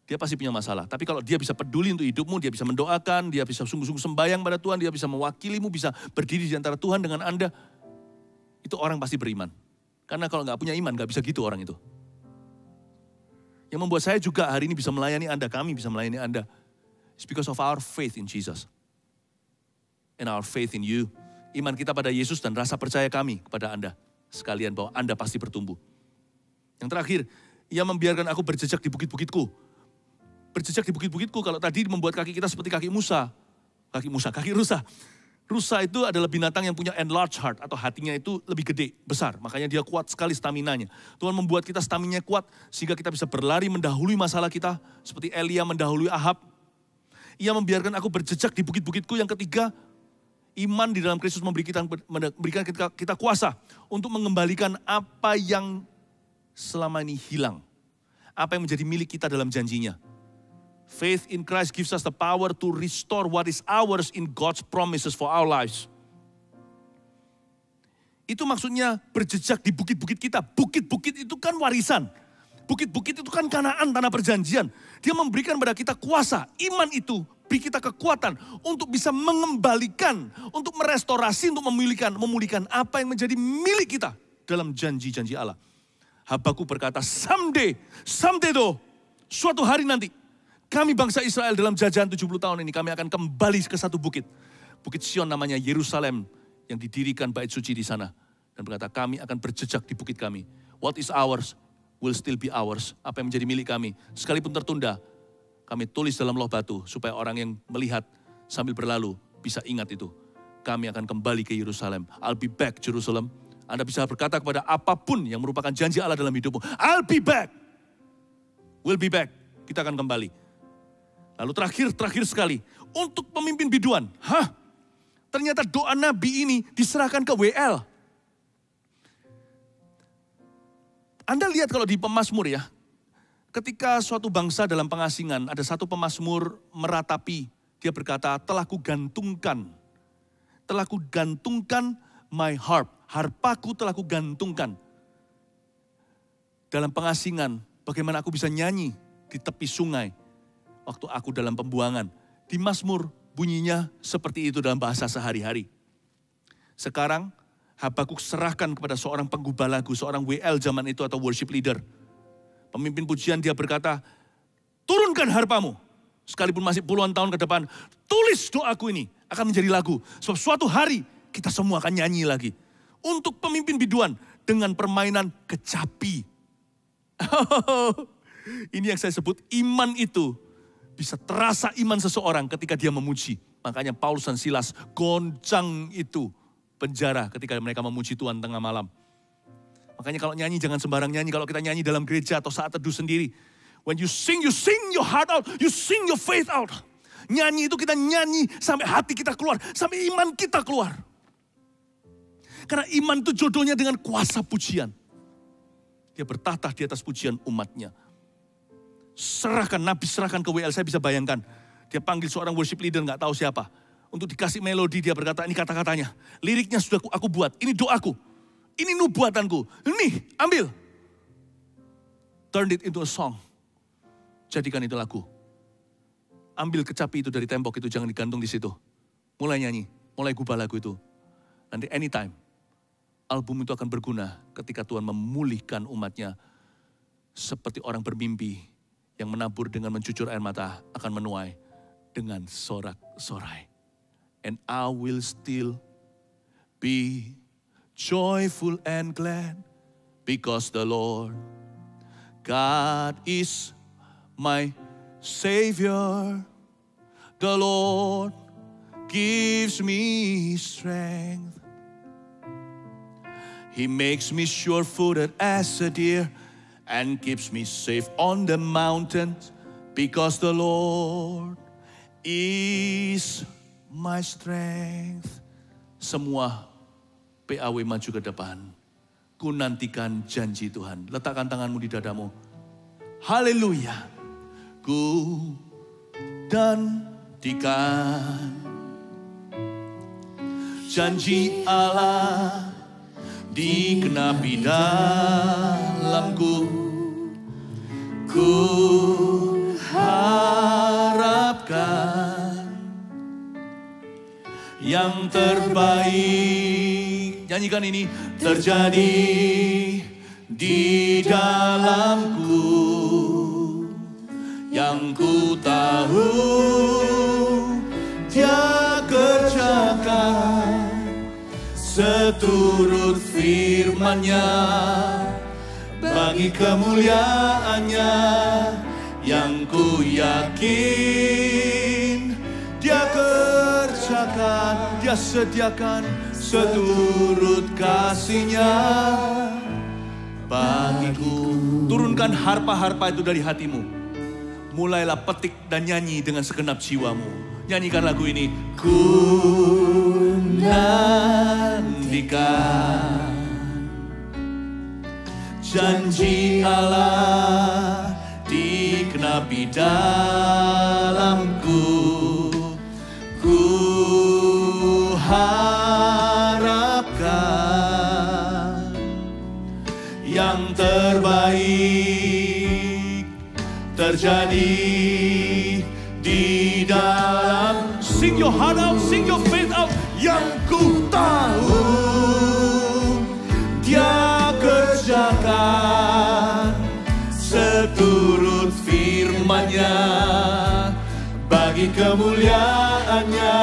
dia pasti punya masalah. Tapi kalau dia bisa peduli untuk hidupmu, dia bisa mendoakan, dia bisa sungguh-sungguh sembahyang pada Tuhan, dia bisa mewakilimu, bisa berdiri di antara Tuhan dengan Anda, itu orang pasti beriman. Karena kalau nggak punya iman, nggak bisa gitu orang itu. Yang membuat saya juga hari ini bisa melayani Anda, kami bisa melayani Anda, it's because of our faith in Jesus. And our faith in you. Iman kita pada Yesus dan rasa percaya kami kepada Anda. Sekalian bahwa Anda pasti bertumbuh. Yang terakhir, ia membiarkan aku berjejak di bukit-bukitku. Berjejak di bukit-bukitku, kalau tadi membuat kaki kita seperti kaki Musa. Kaki rusa. Rusa itu adalah binatang yang punya enlarged heart, atau hatinya itu lebih gede, besar. Makanya dia kuat sekali staminanya. Tuhan membuat kita staminanya kuat, sehingga kita bisa berlari mendahului masalah kita, seperti Elia mendahului Ahab. Ia membiarkan aku berjejak di bukit-bukitku. Yang ketiga, iman di dalam Kristus memberikan kita kuasa untuk mengembalikan apa yang selama ini hilang. Apa yang menjadi milik kita dalam janjinya. Faith in Christ gives us the power to restore what is ours in God's promises for our lives. Itu maksudnya berjejak di bukit-bukit kita. Bukit-bukit itu kan warisan. Bukit-bukit itu kan Kanaan, tanah perjanjian. Dia memberikan kepada kita kuasa. Iman itu beri kita kekuatan untuk bisa mengembalikan, untuk merestorasi, untuk memulihkan apa yang menjadi milik kita dalam janji-janji Allah. Habakuk berkata, someday though, suatu hari nanti, kami bangsa Israel dalam jajahan 70 tahun ini, kami akan kembali ke satu bukit. Bukit Sion namanya Yerusalem, yang didirikan bait suci di sana. Dan berkata, kami akan berjejak di bukit kami. What is ours will still be ours. Apa yang menjadi milik kami, sekalipun tertunda, kami tulis dalam loh batu, supaya orang yang melihat sambil berlalu bisa ingat itu. Kami akan kembali ke Yerusalem. I'll be back, Jerusalem. Anda bisa berkata kepada apapun yang merupakan janji Allah dalam hidupmu. I'll be back. We'll be back. Kita akan kembali. Lalu terakhir sekali, untuk pemimpin biduan. Ternyata doa Nabi ini diserahkan ke WL. Anda lihat kalau di pemazmur ya, ketika suatu bangsa dalam pengasingan, ada satu pemazmur meratapi, dia berkata, telah kugantungkan my harp, harpaku telah kugantungkan. Dalam pengasingan, bagaimana aku bisa nyanyi di tepi sungai, waktu aku dalam pembuangan. Di Mazmur bunyinya seperti itu dalam bahasa sehari-hari. Sekarang Habakuk serahkan kepada seorang penggubah lagu, seorang WL zaman itu atau worship leader. Pemimpin pujian, dia berkata, turunkan harpamu. Sekalipun masih puluhan tahun ke depan, tulis doaku ini akan menjadi lagu. Sebab suatu hari kita semua akan nyanyi lagi. Untuk pemimpin biduan dengan permainan kecapi. Ini yang saya sebut iman itu. Bisa terasa iman seseorang ketika dia memuji. Makanya Paulus dan Silas goncang itu penjara ketika mereka memuji Tuhan tengah malam. Makanya kalau nyanyi jangan sembarang nyanyi. Kalau kita nyanyi dalam gereja atau saat teduh sendiri. When you sing your heart out. You sing your faith out. Nyanyi itu kita nyanyi sampai hati kita keluar. Sampai iman kita keluar. Karena iman itu jodohnya dengan kuasa pujian. Dia bertahta di atas pujian umatnya. Nabi serahkan ke WL, saya bisa bayangkan. Dia panggil seorang worship leader, gak tahu siapa. Untuk dikasih melodi, dia berkata, ini kata-katanya. Liriknya sudah aku buat, ini doaku. Ini nubuatanku. Nih, ambil. Turn it into a song. Jadikan itu lagu. Ambil kecapi itu dari tembok itu, jangan digantung di situ. Mulai nyanyi, mulai gubah lagu itu. Nanti anytime, album itu akan berguna ketika Tuhan memulihkan umatnya. Seperti orang bermimpi yang menabur dengan mencucur air mata akan menuai dengan sorak-sorai. And I will still be joyful and glad because the Lord God is my Savior. The Lord gives me strength. He makes me sure-footed as a deer and keeps me safe on the mountains because the Lord is my strength. Semua PAW maju ke depan. Ku nantikan janji Tuhan. Letakkan tanganmu di dadamu. Haleluya. Ku nantikan janji Allah dikenapi dalamku. Ku harapkan yang terbaik. Nyanyikan ini. Terjadi di dalamku. Yang ku tahu Dia kerjakan seturut firman-Nya, bagi kemuliaan-Nya. Yang ku yakin Dia kerjakan, Dia sediakan seturut kasih-Nya bagiku. Turunkan harpa-harpa itu dari hatimu. Mulailah petik dan nyanyi dengan segenap jiwamu. Nyanyikan lagu ini. Ku nantikan janji Allah dikenapi dalamku. Ku harapkan yang terbaik terjadi di dalam. Sing your heart out, sing your faith out. Yang ku tahu Dia kerjakan seturut firman-Nya, bagi kemuliaan-Nya.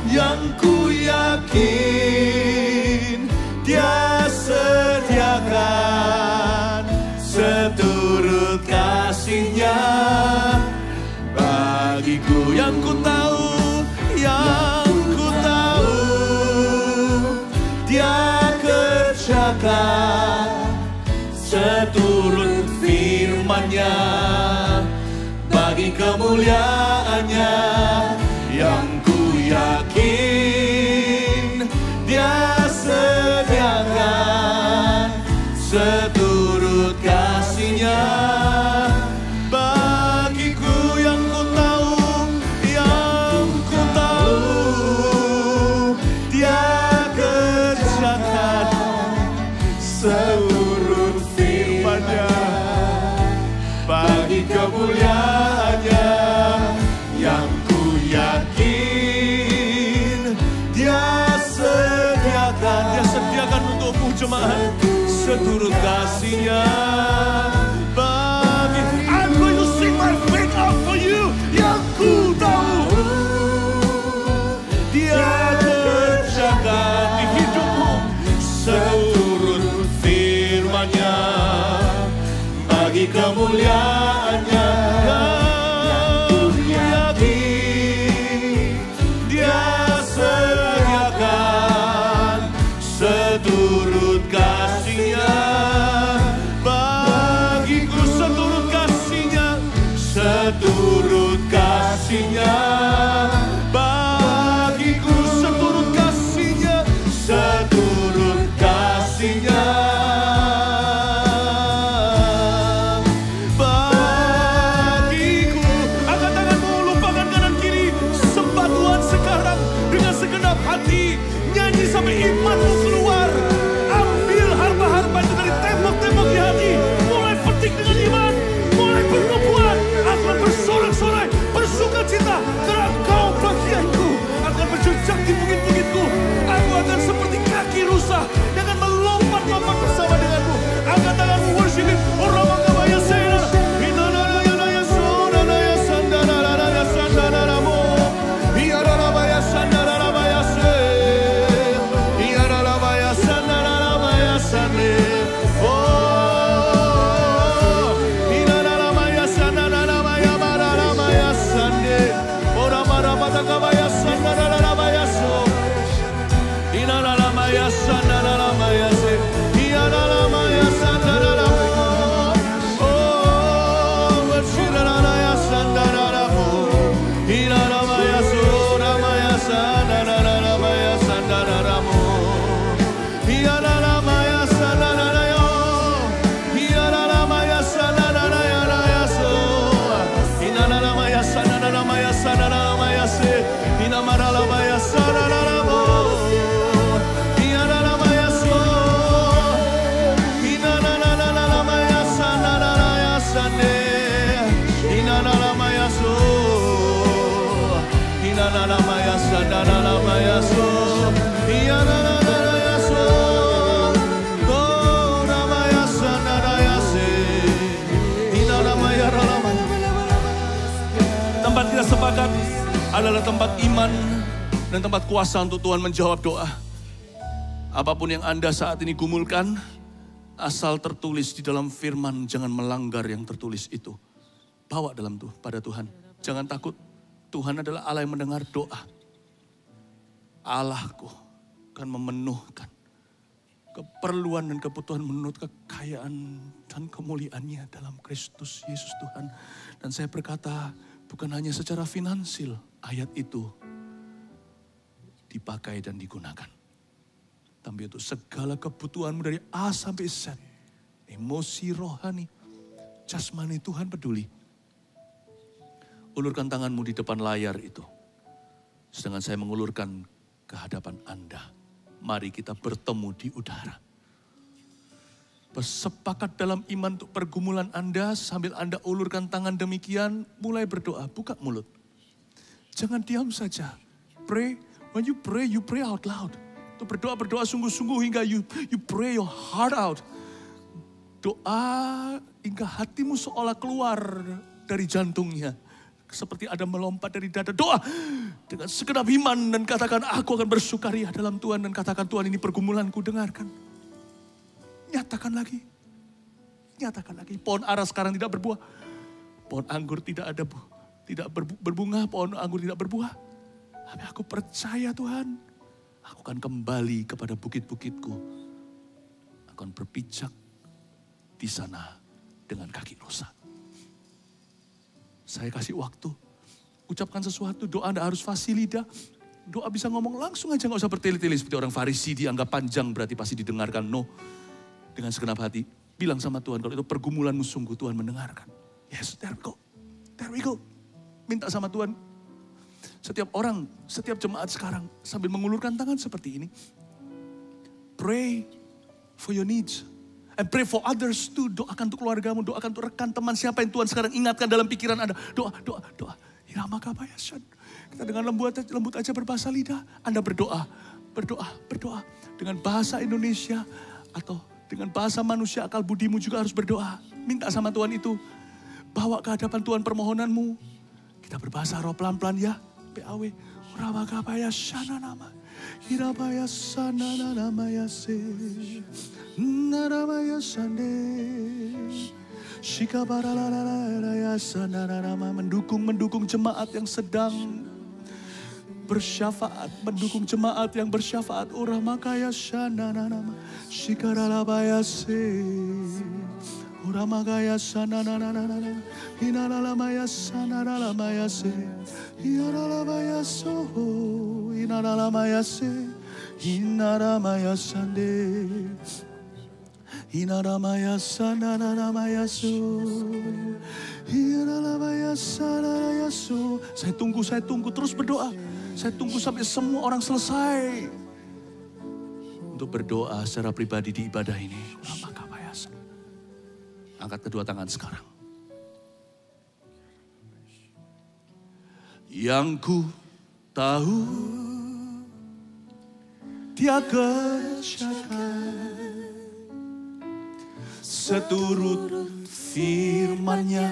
Yang ku yakin Dia sediakan seturut kasih-Nya bagiku. Yang ku tahu, yang ku tahu Dia kerjakan seturut firman-Nya, bagi kemuliaan-Nya. Yang ku yakin Dia sediakan seturut kasih-Nya bagiku. Yang ku tahu, yang ku tahu Dia kerjakan seturut firman-Nya, bagi kemuliaan-Nya. Yang ku yakin Dia sediakan untukmu jemaat seturut kasih-Nya bagi. I'm going to sing my faith out for you. Yang ku tahu Dia kerjakan di hidupmu seturut firman-Nya, bagi kemuliaan-Nya. Yang ku yakin Dia sediakan seturut kasih-Nya bagiku. Seturut kasih-Nya, seturut kasih-Nya bagiku. Seturut kasih-Nya, seturut kasih-Nya bagiku. Angkat tanganmu, lupakan kanan kiri, sembah Tuhan sekarang dengan segenap hati. Nyanyi sampai imanmu keluar. Ambil harpa-harpa itu dari tembok-tembok di hati. Mulai petik dengan iman, mulai bernubuat. Akan bersorak-sorai, bersukacita, karena Engkau bagianku. Akan berjejak di bukit-bukitku. Aku akan seperti kaki rusa yang akan melompat-lompat bersama denganmu. Angkat tanganmu, worship Him. Orang mengabaya sena. Sandara Tempat kita sepakat adalah tempat iman dan tempat kuasa untuk Tuhan menjawab doa. Apapun yang Anda saat ini gumulkan, asal tertulis di dalam firman, jangan melanggar yang tertulis itu. Bawa dalam pada Tuhan. Jangan takut, Tuhan adalah Allah yang mendengar doa. Allahku akan memenuhkan keperluan dan kebutuhan menurut kekayaan dan kemuliaannya dalam Kristus Yesus Tuhan. Dan saya berkata, bukan hanya secara finansil, ayat itu dipakai dan digunakan. Tapi untuk segala kebutuhanmu dari A sampai Z, emosi, rohani, jasmani, Tuhan peduli. Ulurkan tanganmu di depan layar itu. Sedangkan saya mengulurkan ke hadapan Anda. Mari kita bertemu di udara. Bersepakat dalam iman untuk pergumulan Anda, sambil Anda ulurkan tangan demikian, mulai berdoa, buka mulut. Jangan diam saja. Pray, when you pray out loud. Untuk berdoa sungguh-sungguh hingga you pray your heart out. Doa hingga hatimu seolah keluar dari jantungnya. Seperti ada melompat dari dada. Doa dengan segenap iman dan katakan, aku akan bersukaria dalam Tuhan. Dan katakan, Tuhan, ini pergumulanku, dengarkan. Nyatakan lagi. Nyatakan lagi. Pohon ara sekarang tidak berbuah. Pohon anggur tidak ada tidak berbunga. Pohon anggur tidak berbuah. Tapi aku percaya, Tuhan, aku akan kembali kepada bukit-bukitku. Aku akan berpijak di sana dengan kaki rusa. Saya kasih waktu. Ucapkan sesuatu, doa Anda harus fasilida. Doa bisa ngomong langsung aja, gak usah bertele-tele seperti orang Farisi dianggap panjang berarti pasti didengarkan. No, dengan segenap hati bilang sama Tuhan, kalau itu pergumulanmu sungguh Tuhan mendengarkan. Yes, there we go. There we go. Minta sama Tuhan. Setiap orang, setiap jemaat sekarang sambil mengulurkan tangan seperti ini. Pray for your needs. And pray for others too. Doakan untuk keluargamu, doakan untuk rekan teman siapa yang Tuhan sekarang ingatkan dalam pikiran Anda. Doa. Kita dengan lembut aja berbahasa lidah. Anda berdoa. Dengan bahasa Indonesia atau dengan bahasa manusia, akal budimu juga harus berdoa. Minta sama Tuhan itu. Bawa ke hadapan Tuhan permohonanmu. Kita berbahasa roh pelan-pelan ya. PAW. Ramakapaya shana nama. Hirabaya sana nama ya se. Naramaya sande. Shikabaralalalaya sana nama. Mendukung jemaat yang sedang bersyafaat. Mendukung jemaat yang bersyafaat. Uramakaya shana nama. Shikaralabaya se. Uramagaya sana Hinalamaya sana Nalamaya se. Hinalamaya so. Hinalamaya se. Hinaramaya sande. Hinaramaya sana Nalamaya so. Hinalamaya sana so. Saya tunggu terus berdoa. Saya tunggu sampai semua orang selesai untuk berdoa secara pribadi di ibadah ini. Angkat kedua tangan sekarang. Yang ku tahu Dia kerjakan seturut firman-Nya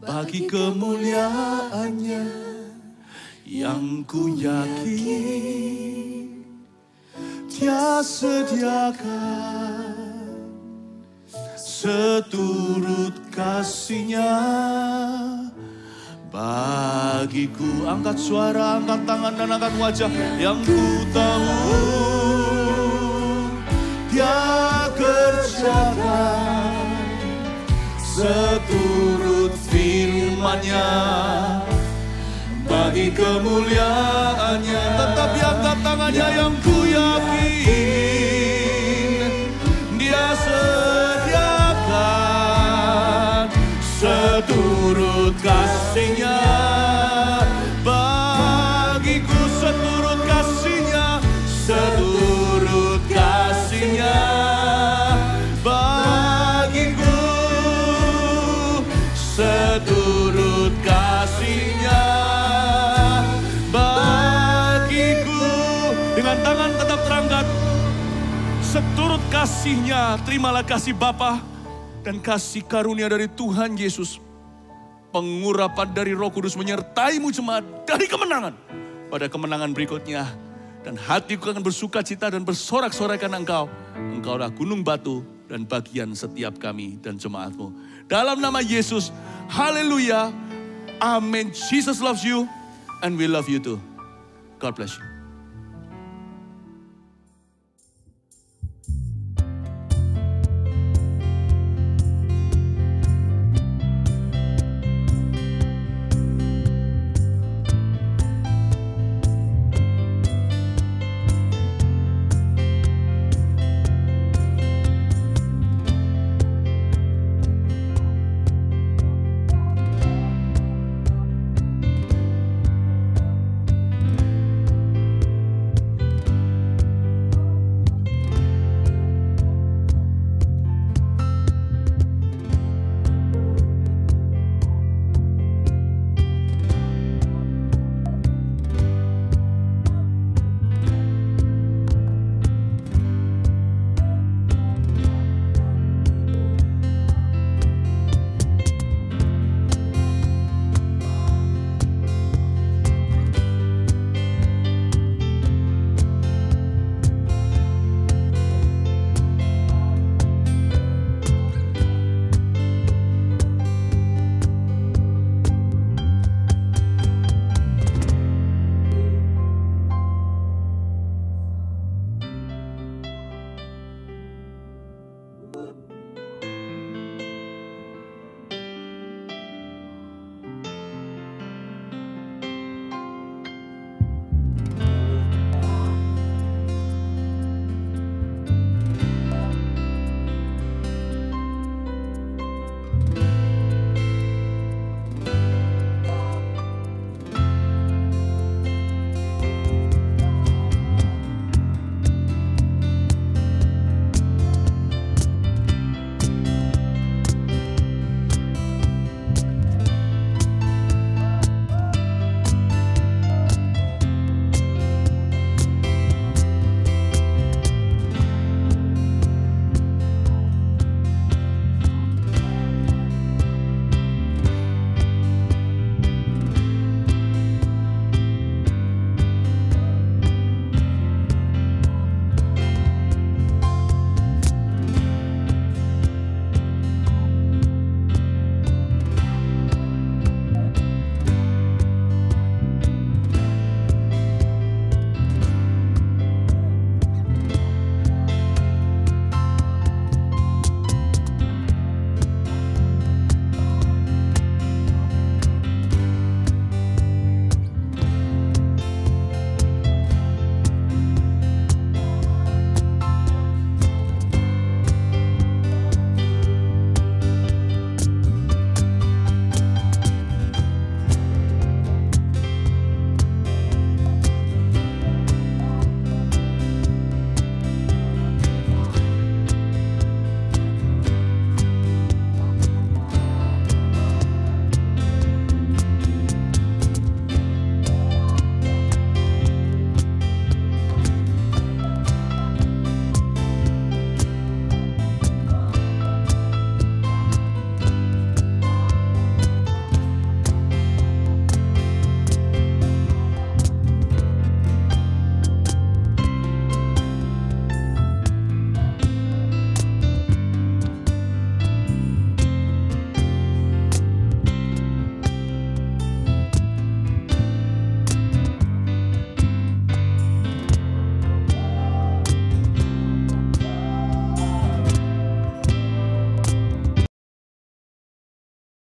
bagi kemuliaan-Nya. Yang ku yakin Dia sediakan seturut kasih-Nya bagiku. Angkat suara, angkat tangan dan angkat wajah. Yang ku tahu Dia kerjakan seturut firman-Nya bagi kemuliaan-Nya. Tetapi angkat tangannya. Yang ku yakin Dia seturut kasih-Nya bagiku, seturut kasih-Nya, seturut kasih-Nya bagiku, seturut kasih-Nya bagiku. Dengan tangan tetap terangkat, seturut kasih-Nya. Terimalah kasih Bapa dan kasih karunia dari Tuhan Yesus, pengurapan dari Roh Kudus menyertaimu jemaat dari kemenangan pada kemenangan berikutnya. Dan hatiku akan bersuka cita dan bersorak-sorai karena Engkau. Engkaulah gunung batu dan bagian setiap kami dan jemaatmu. Dalam nama Yesus, haleluya, amin. Jesus loves you and we love you too. God bless you.